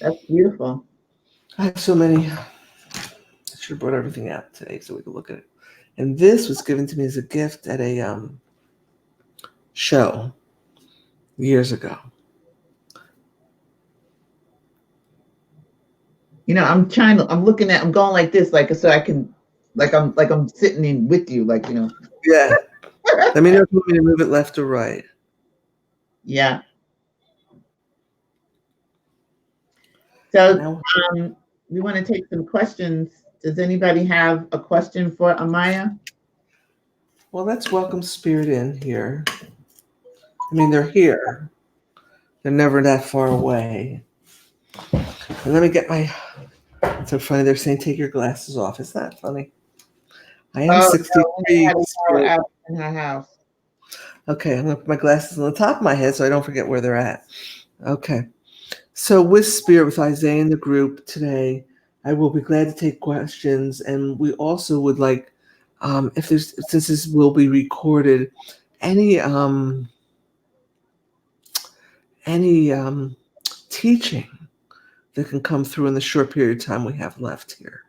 That's beautiful. I have so many. I should have brought everything out today so we could look at it. And this was given to me as a gift at a show years ago. You know, I'm going like this, like so I can, like I'm sitting in with you, like, you know. Yeah. Let me know if you want me to move it left or right. Yeah. So Now, we want to take some questions. Does anybody have a question for Amaya? well, let's welcome Spirit in here. I mean, they're here. They're never that far away. And let me get my. It's so funny. They're saying take your glasses off. Isn't that funny? I am 63. Out in her house. Okay, I'm gonna put my glasses on the top of my head so I don't forget where they're at. Okay. So with Spirit, with Isaiah in the group today, I will be glad to take questions, and we also would like, if there's since this will be recorded, any teaching that can come through in the short period of time we have left here.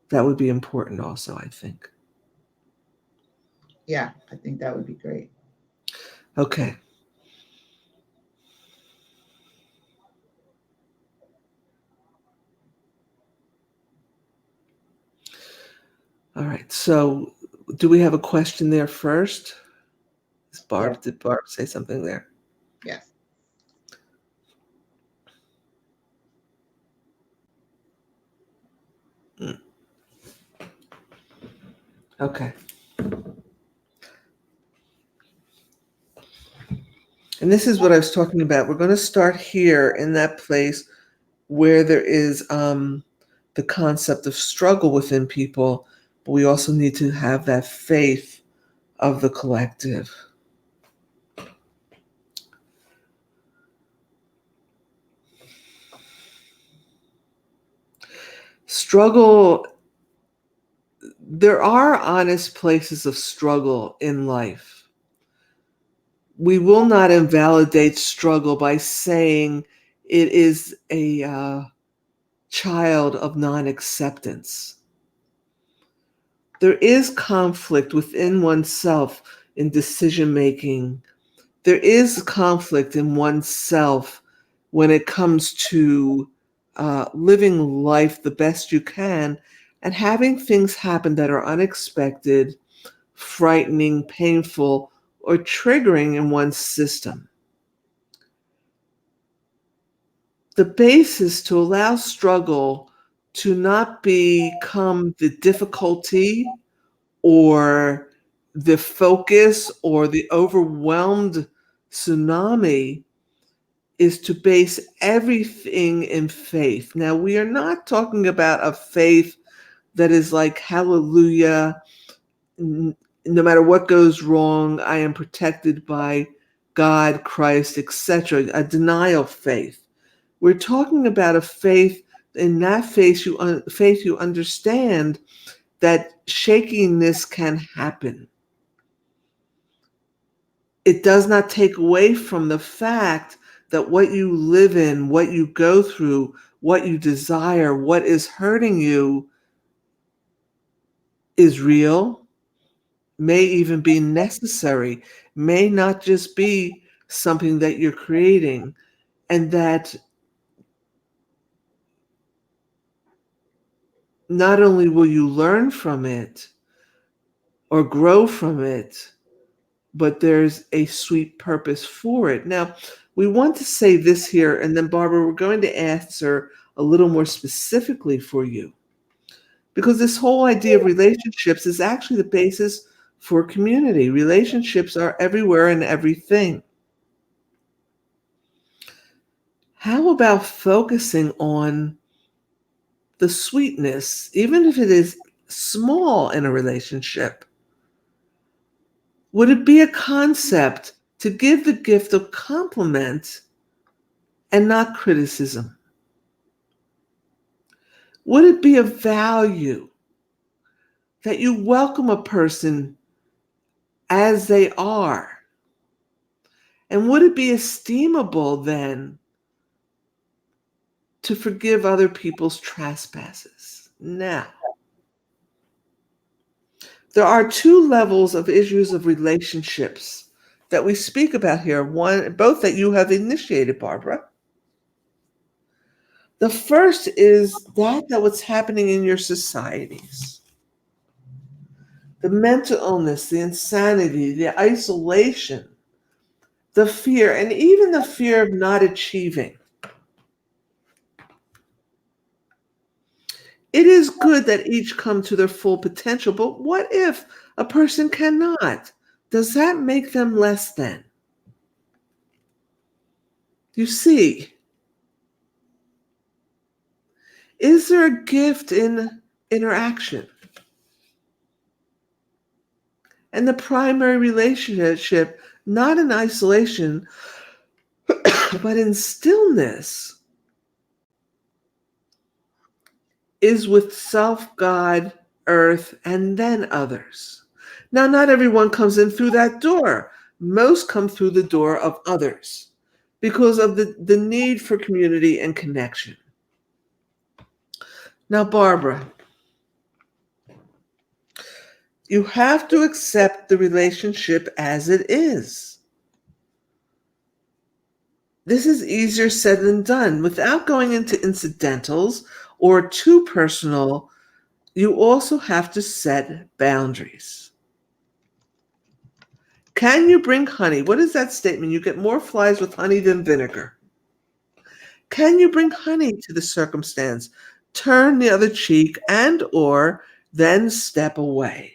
That would be important also, I think. Yeah, I think that would be great. Okay. All right. So do we have a question there first? Did Barb say something there? Yes. Okay. And this is what I was talking about. We're going to start here in that place where there is the concept of struggle within people, but we also need to have that faith of the collective. Struggle, there are honest places of struggle in life. We will not invalidate struggle by saying it is a child of non-acceptance. There is conflict within oneself in decision making. There is conflict in oneself when it comes to living life the best you can, and having things happen that are unexpected, frightening, painful, or triggering in one's system. The basis to allow struggle to not become the difficulty or the focus or the overwhelmed tsunami is to base everything in faith. Now, we are not talking about a faith that is like, hallelujah, no matter what goes wrong, I am protected by God, Christ, etc., a denial faith. We're talking about a faith. In that faith, you understand that shakiness can happen. It does not take away from the fact that what you live in, what you go through, what you desire, what is hurting you is real, may even be necessary, may not just be something that you're creating, and that not only will you learn from it or grow from it, but there's a sweet purpose for it. Now, we want to say this here, and then Barbara, we're going to answer a little more specifically for you. Because this whole idea of relationships is actually the basis for community. Relationships are everywhere and everything. How about focusing on the sweetness, even if it is small in a relationship? Would it be a concept to give the gift of compliment and not criticism? Would it be a value that you welcome a person as they are? And would it be esteemable then to forgive other people's trespasses? Now, there are two levels of issues of relationships that we speak about here. One, both that you have initiated, Barbara. The first is that what's happening in your societies. The mental illness, the insanity, the isolation, the fear, and even the fear of not achieving. It is good that each come to their full potential, but what if a person cannot? Does that make them less than? You see, is there a gift in interaction? And the primary relationship, not in isolation, but in stillness, is with self, God, earth, and then others. Now, not everyone comes in through that door. Most come through the door of others because of the need for community and connection. Now, Barbara, you have to accept the relationship as it is. This is easier said than done. Without going into incidentals or too personal, you also have to set boundaries. Can you bring honey? What is that statement? You get more flies with honey than vinegar. Can you bring honey to the circumstance? Turn the other cheek and or then step away.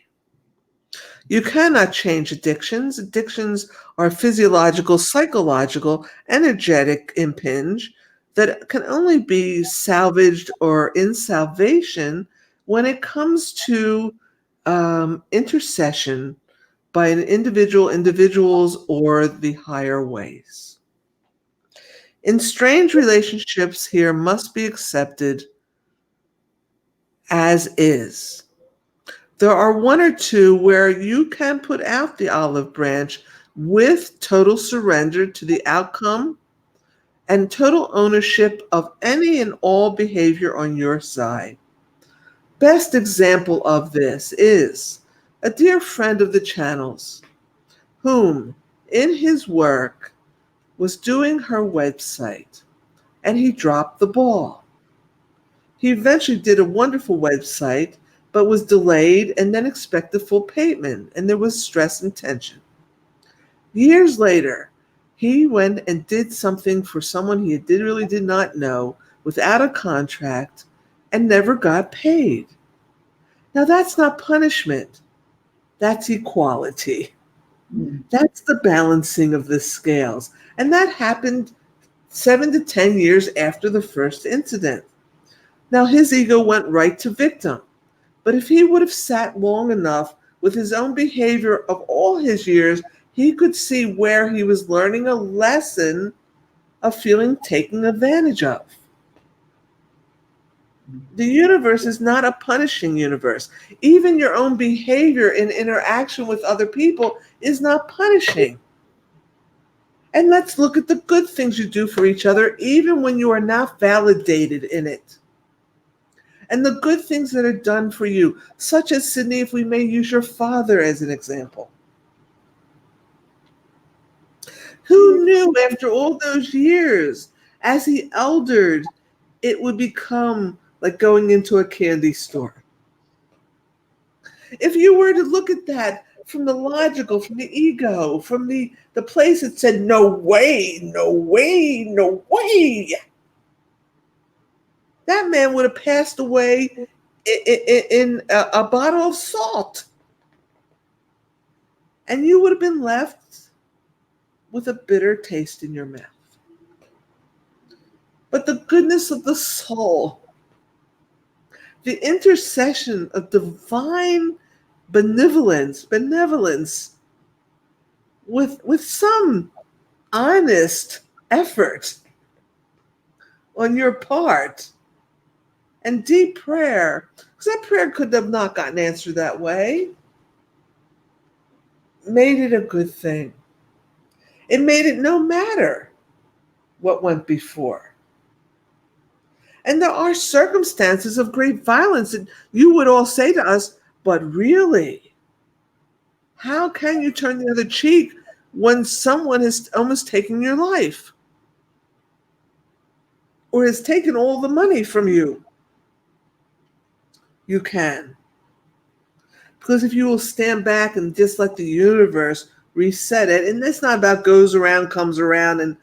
You cannot change addictions. Addictions are physiological, psychological, energetic impinge that can only be salvaged or in salvation when it comes to intercession by an individuals, or the higher ways. In strange relationships here must be accepted as is. There are one or two where you can put out the olive branch with total surrender to the outcome and total ownership of any and all behavior on your side. Best example of this is a dear friend of the channel's, whom in his work was doing her website, and he dropped the ball. He eventually did a wonderful website, but was delayed and then expected full payment, and there was stress and tension. Years later, he went and did something for someone he really did not know without a contract and never got paid. Now, that's not punishment, that's equality. Mm. That's the balancing of the scales. And that happened 7 to 10 years after the first incident. Now, his ego went right to victim. But if he would have sat long enough with his own behavior of all his years, he could see where he was learning a lesson of feeling taken advantage of. The universe is not a punishing universe. Even your own behavior in interaction with other people is not punishing. And let's look at the good things you do for each other, even when you are not validated in it. And the good things that are done for you, such as, Sydney, if we may use your father as an example. Who knew after all those years, as he eldered, it would become like going into a candy store? If you were to look at that from the logical, from the ego, from the place that said, no way, no way, no way, that man would have passed away in a bottle of salt. And you would have been left with a bitter taste in your mouth. But the goodness of the soul, the intercession of divine benevolence with some honest effort on your part and deep prayer, because that prayer could have not gotten answered that way, made it a good thing. It made it no matter what went before. And there are circumstances of great violence, and you would all say to us, but really, how can you turn the other cheek when someone has almost taken your life or has taken all the money from you? You can. Because if you will stand back and just let the universe reset it, and it's not about goes around, comes around, and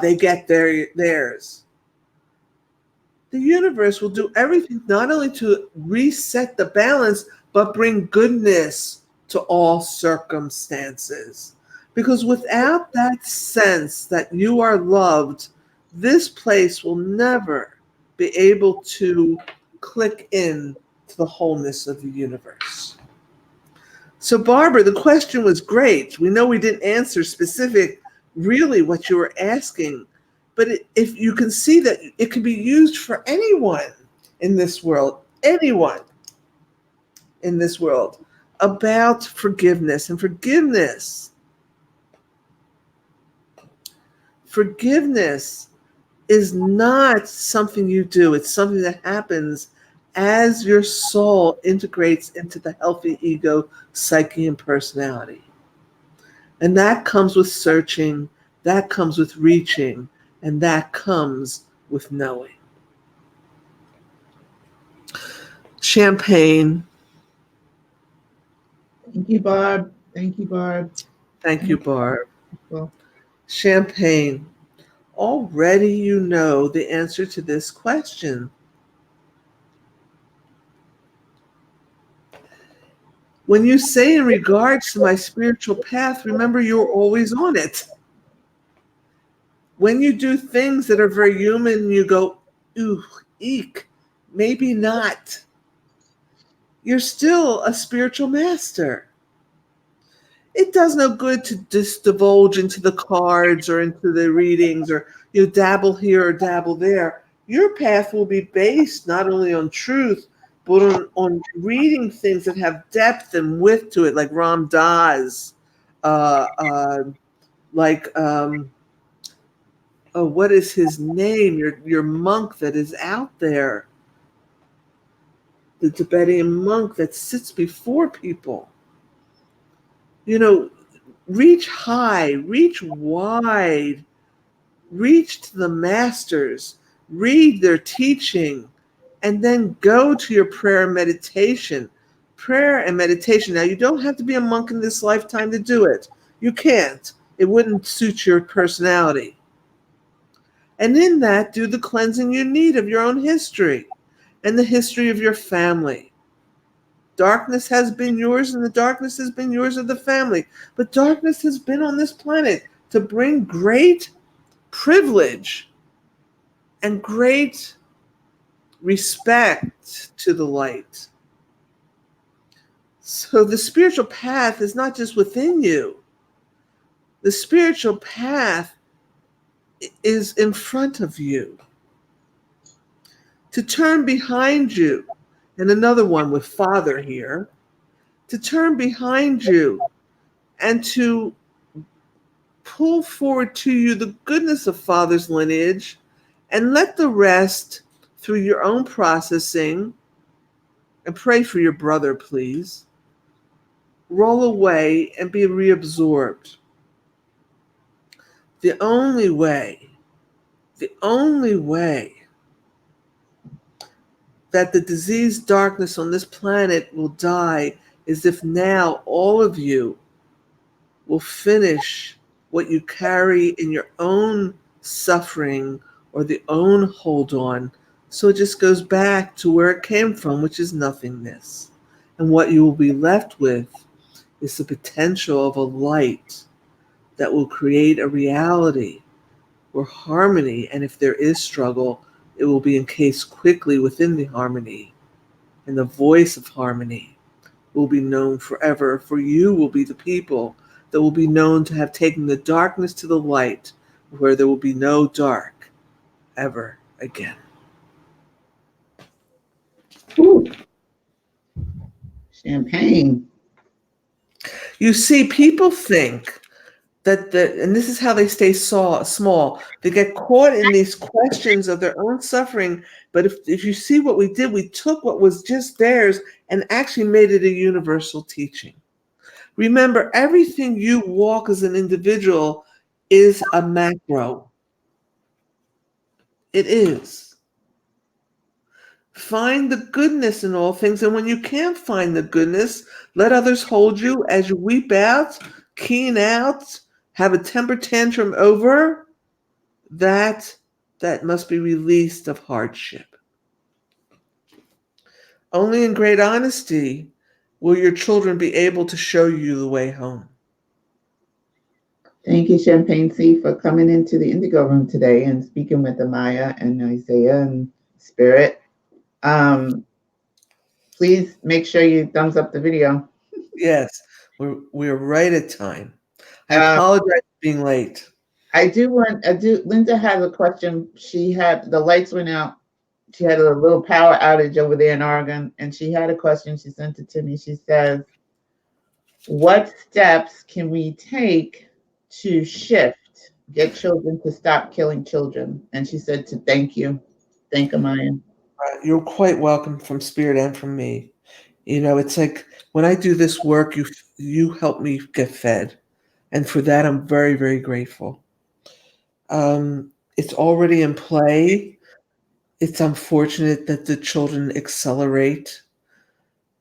they get theirs. The universe will do everything not only to reset the balance, but bring goodness to all circumstances. Because without that sense that you are loved, this place will never be able to click in to the wholeness of the universe. So, Barbara, the question was great. We know we didn't answer specific, really, what you were asking. But if you can see that it can be used for anyone in this world, anyone in this world, about forgiveness. And forgiveness is not something you do. It's something that happens as your soul integrates into the healthy ego, psyche, and personality. And that comes with searching, that comes with reaching, and that comes with knowing. Champagne. Thank you, Barb. Thank you, Barb. Thank you, Barb. Well, Champagne. Already you know the answer to this question. When you say in regards to my spiritual path, remember you're always on it. When you do things that are very human, you go, ooh, eek, maybe not. You're still a spiritual master. It does no good to just divulge into the cards or into the readings or you dabble here or dabble there. Your path will be based not only on truth, but on reading things that have depth and width to it, like Ram Dass, what is his name? Your monk that is out there, the Tibetan monk that sits before people. You know, reach high, reach wide, reach to the masters, read their teaching, and then go to your prayer and meditation. Prayer and meditation. Now, you don't have to be a monk in this lifetime to do it. You can't. It wouldn't suit your personality. And in that, do the cleansing you need of your own history and the history of your family. Darkness has been yours, and the darkness has been yours of the family. But darkness has been on this planet to bring great privilege and great respect to the light. So the spiritual path is not just within you. The spiritual path is in front of you. To turn behind you, and another one with Father here, to turn behind you and to pull forward to you the goodness of Father's lineage, and let the rest through your own processing, and pray for your brother, please, roll away and be reabsorbed. The only way that the diseased darkness on this planet will die is if now all of you will finish what you carry in your own suffering or the own hold on. So it just goes back to where it came from, which is nothingness. And what you will be left with is the potential of a light that will create a reality or harmony. And if there is struggle, it will be encased quickly within the harmony. And the voice of harmony will be known forever. For you will be the people that will be known to have taken the darkness to the light, where there will be no dark ever again. Ooh. Champagne. You see, people think that and this is how they stay small. They get caught in these questions of their own suffering. But if you see what we did, we took what was just theirs and actually made it a universal teaching. Remember, everything you walk as an individual is a macro. It is. Find the goodness in all things. And when you can't find the goodness, let others hold you as you weep out, keen out, have a temper tantrum over that must be released of hardship. Only in great honesty will your children be able to show you the way home. Thank you, Champagne C, for coming into the Indigo Room today and speaking with Amaya and Isaiah and Spirit. Please make sure you thumbs up the video. Yes, we're right at time. I apologize for being late. Linda has a question. She had, the lights went out. She had a little power outage over there in Oregon, and she had a question. She sent it to me. She says, what steps can we take to get children to stop killing children? And she said to thank you. Thank Amaya. You're quite welcome from Spirit and from me. You know, it's like when I do this work, you help me get fed. And for that, I'm very, very grateful. It's already in play. It's unfortunate that the children accelerate,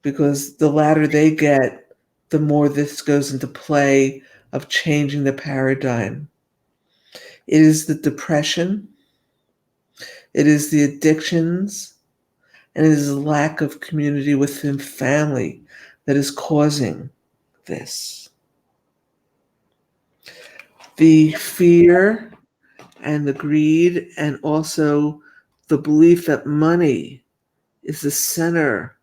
because the latter they get, the more this goes into play of changing the paradigm. It is the depression, it is the addictions, and it is the lack of community within family that is causing this. The fear and the greed, and also the belief that money is the center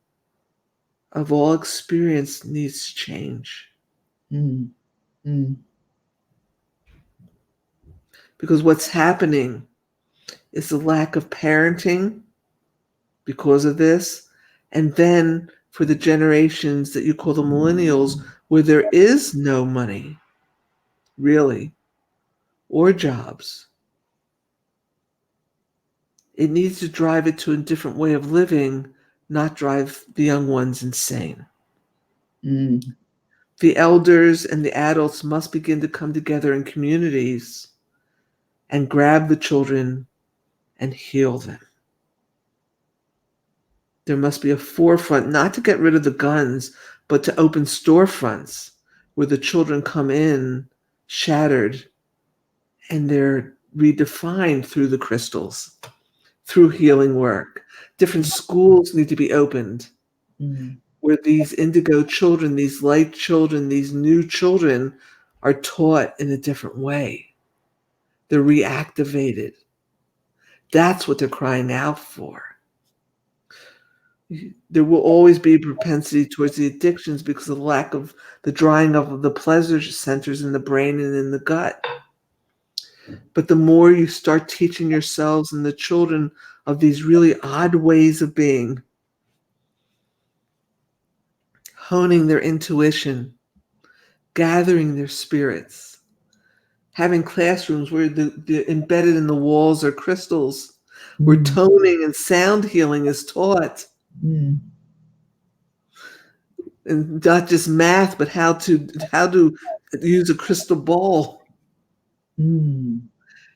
of all experience, needs to change. Mm, mm, Because what's happening is the lack of parenting because of this. And then for the generations that you call the millennials, where there is no money, really, or jobs, it needs to drive it to a different way of living, not drive the young ones insane. mm. The elders and the adults must begin to come together in communities and grab the children and heal them. There must be a forefront, not to get rid of the guns, but to open storefronts where the children come in shattered and they're redefined through the crystals, through healing work. Different schools need to be opened Mm. where these indigo children, these light children, these new children are taught in a different way. They're reactivated. That's what they're crying out for. There will always be a propensity towards the addictions because of the lack of the drying up of the pleasure centers in the brain and in the gut. But the more you start teaching yourselves and the children of these really odd ways of being, honing their intuition, gathering their spirits, having classrooms where the embedded in the walls are crystals, where Mm. toning and sound healing is taught. Mm. And not just math, but how to use a crystal ball, Mm.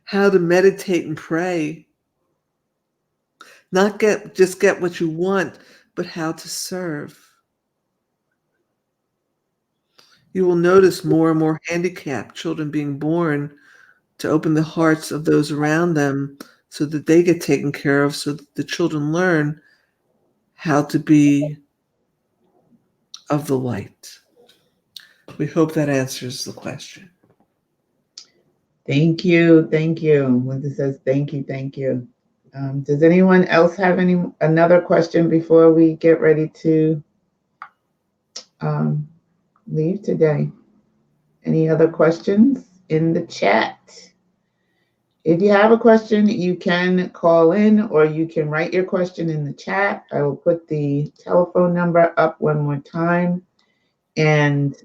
how to meditate and pray, not get what you want, but how to serve. You will notice more and more handicapped children being born to open the hearts of those around them so that they get taken care of, so that the children learn how to be of the light. We hope that answers the question. Thank you. Thank you. Linda says, thank you. Thank you. Does anyone else have another question before we get ready to leave today? Any other questions in the chat? If you have a question, you can call in or you can write your question in the chat. I will put the telephone number up one more time. And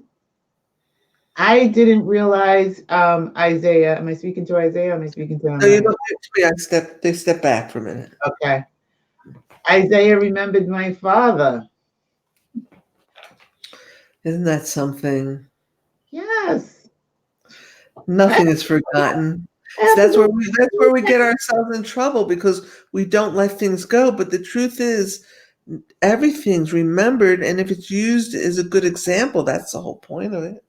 I didn't realize, Isaiah, am I speaking to Isaiah or am I speaking to No, you Amaya? don't have to be. They step back for a minute. Okay. Isaiah remembered my father. Isn't that something? Yes. Nothing is forgotten. So that's where we get ourselves in trouble because we don't let things go. But the truth is, everything's remembered, and if it's used as a good example, that's the whole point of it.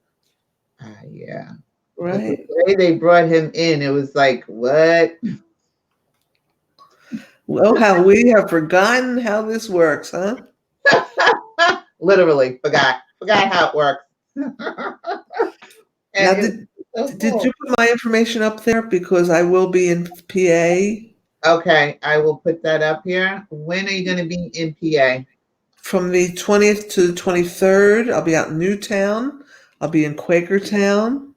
Yeah. But the Right? way they brought him in, it was like, what? Well, how we have forgotten how this works, huh? Literally forgot how it works. Now, And did you put my information up there? Because I will be in PA. Okay, I will put that up here. When are you going to be in PA? From the 20th to the 23rd, I'll be out in Newtown. I'll be in Quakertown.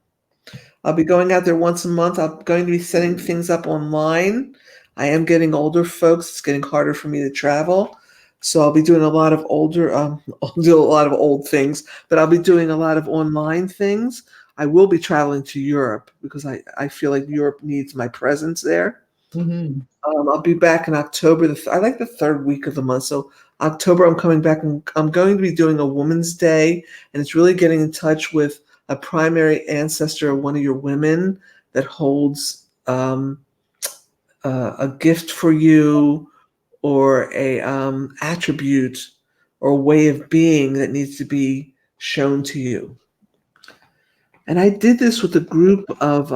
I'll be going out there once a month. I'm going to be setting things up online. I am getting older, folks. It's getting harder for me to travel. So I'll be doing a lot of I'll do a lot of old things, but I'll be doing a lot of online things. I will be traveling to Europe because I feel like Europe needs my presence there. Mm-hmm. I'll be back in October. I like the third week of the month. So October, I'm coming back and I'm going to be doing a Woman's Day, and it's really getting in touch with a primary ancestor of one of your women that holds a gift for you or a attribute or a way of being that needs to be shown to you. And I did this with a group of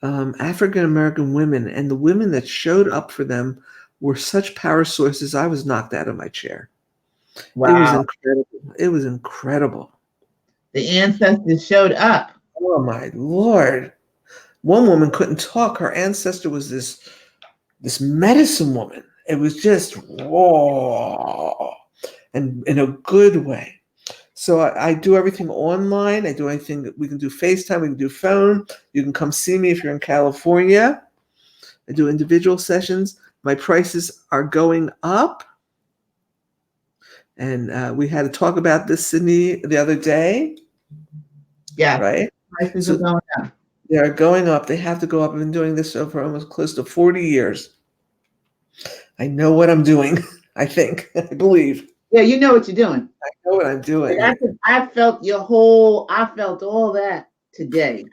African American women, and the women that showed up for them were such power sources. I was knocked out of my chair. Wow. It was incredible. It was incredible. The ancestors showed up. Oh my Lord. One woman couldn't talk. Her ancestor was this medicine woman. It was just whoa, and in a good way. So I do everything online. I do anything. We can do FaceTime. We can do phone. You can come see me if you're in California. I do individual sessions. My prices are going up. And we had to talk about this, Sydney, the other day. Yeah. Right? Prices So are going up. they are going up. They have to go up. I've been doing this for almost close to 40 years. I know what I'm doing, I think. I believe. Yeah, you know what you're doing. I know what I'm doing. I felt all that today.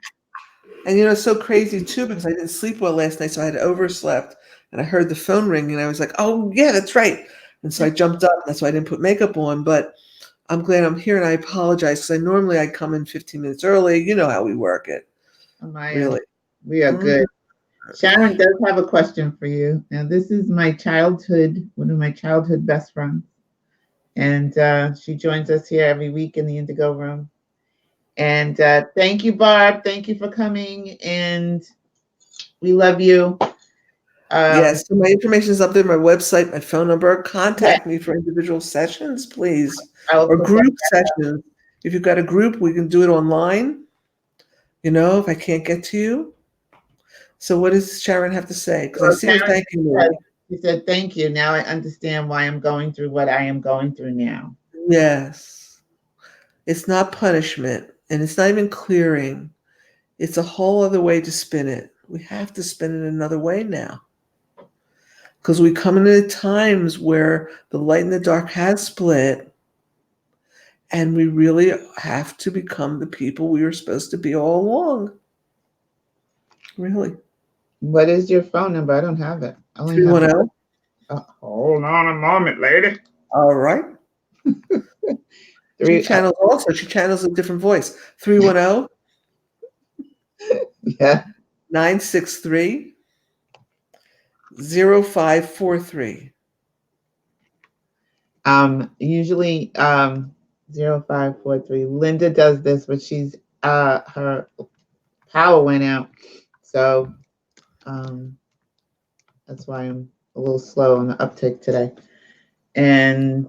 And it's so crazy too because I didn't sleep well last night, so I had overslept and I heard the phone ring and I was like, oh yeah, that's right. And so I jumped up. That's why I didn't put makeup on. But I'm glad I'm here, and I apologize because I come in 15 minutes early. You know how we work it. Amaya, Really. we are good. Sharon does have a question for you. Now, this is one of my childhood best friends. And she joins us here every week in the Indigo Room. And thank you, Barb. Thank you for coming. And we love you. Yes, so my information is up there, my website, my phone number. Contact me for individual sessions, please, or group sessions. If you've got a group, we can do it online, if I can't get to you. So what does Sharon have to say? Because I see her thanking me. She said, thank you. Now I understand why I'm going through what I am going through now. Yes. It's not punishment, and it's not even clearing. It's a whole other way to spin it. We have to spin it another way now. Because we come into times where the light and the dark has split, and we really have to become the people we were supposed to be all along. Really. What is your phone number? I don't have it. I only 310. Hold on a moment, lady. All right. She channels a different voice. 310. Yeah. 963 0543. Usually 0543. Linda does this, but she's her power went out. So that's why I'm a little slow on the uptake today. And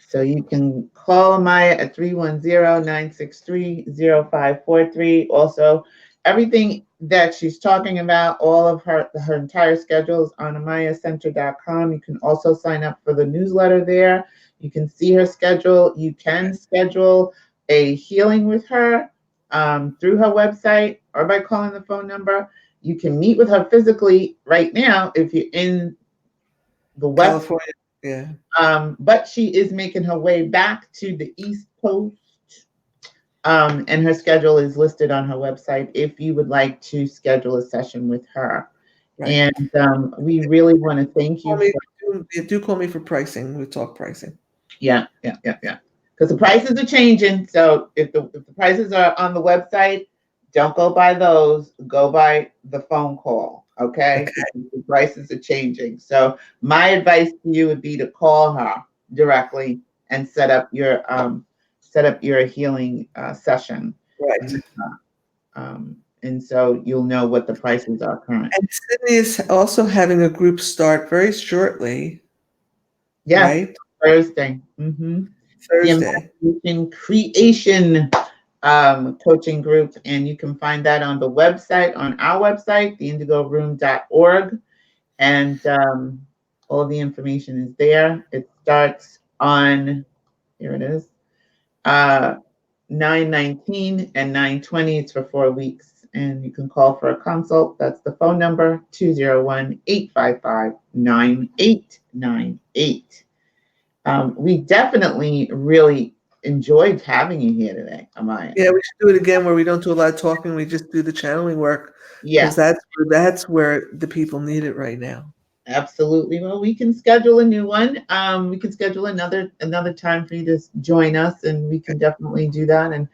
so you can call Amaya at 310-963-0543. Also, everything that she's talking about, all of her entire schedules on amayacenter.com. You can also sign up for the newsletter there. You can see her schedule. You can schedule a healing with her through her website or by calling the phone number. You can meet with her physically right now if you're in the West. California. Yeah. But she is making her way back to the East Coast. And her schedule is listed on her website if you would like to schedule a session with her. Right. And we really want to thank you. Do call me for pricing. We talk pricing. Yeah. Because the prices are changing. So if the prices are on the website, don't go by those. Go by the phone call. Okay. The prices are changing. So my advice to you would be to call her directly and set up your healing session. Right. And so you'll know what the prices are currently. And Sydney is also having a group start very shortly. Yeah. Right? Thursday. Mm-hmm. Thursday. The creation coaching group, and you can find that on the website, on our website, theindigoroom.org, and all the information is there. It starts on, here it is, 9/19 and 9/20. It's for 4 weeks, and you can call for a consult. That's the phone number, 201-855-9898. We definitely really enjoyed having you here today, Amaya. Yeah, we should do it again where we don't do a lot of talking. We just do the channeling work. Yeah. Because that's where the people need it right now. Absolutely. Well, we can schedule a new one. We can schedule another time for you to join us, and we can definitely do that and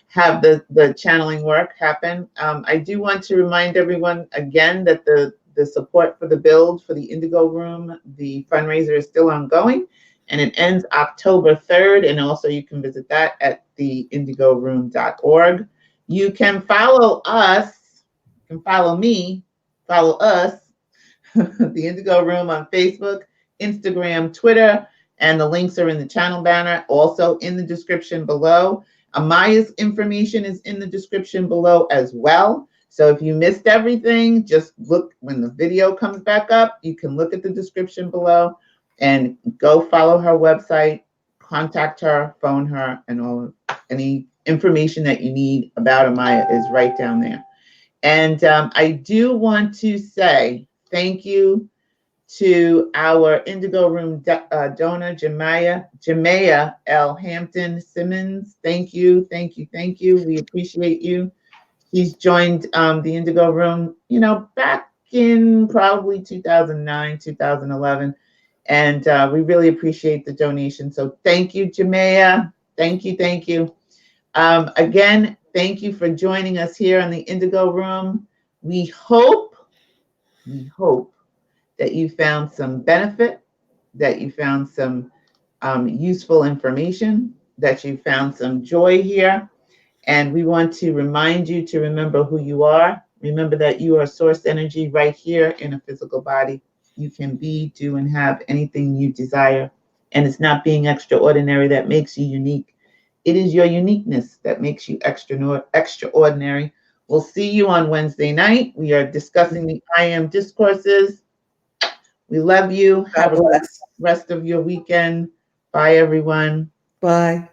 have the channeling work happen. I do want to remind everyone again that the support for the build for the Indigo Room, the fundraiser is still ongoing, and it ends October 3rd. And also you can visit that at theindigoroom.org. You can follow us, you can follow me, follow us, the Indigo Room on Facebook, Instagram, Twitter, and the links are in the channel banner, also in the description below. Amaya's information is in the description below as well. So if you missed everything, just look when the video comes back up. You can look at the description below and go follow her website, contact her, phone her, and any information that you need about Amaya is right down there. And I do want to say thank you to our Indigo Room donor, Jamaya L. Hampton Simmons. Thank you. We appreciate you. She's joined the Indigo Room, back in probably 2009, 2011. And we really appreciate the donation. So thank you, Jamea. Thank you, thank you. Again, thank you for joining us here in the Indigo Room. We hope that you found some benefit, that you found some useful information, that you found some joy here. And we want to remind you to remember who you are. Remember that you are source energy right here in a physical body. You can be, do, and have anything you desire. And it's not being extraordinary that makes you unique. It is your uniqueness that makes you extraordinary. We'll see you on Wednesday night. We are discussing the I Am discourses. We love you. God Have a good bless. rest of your weekend. Bye, everyone. Bye.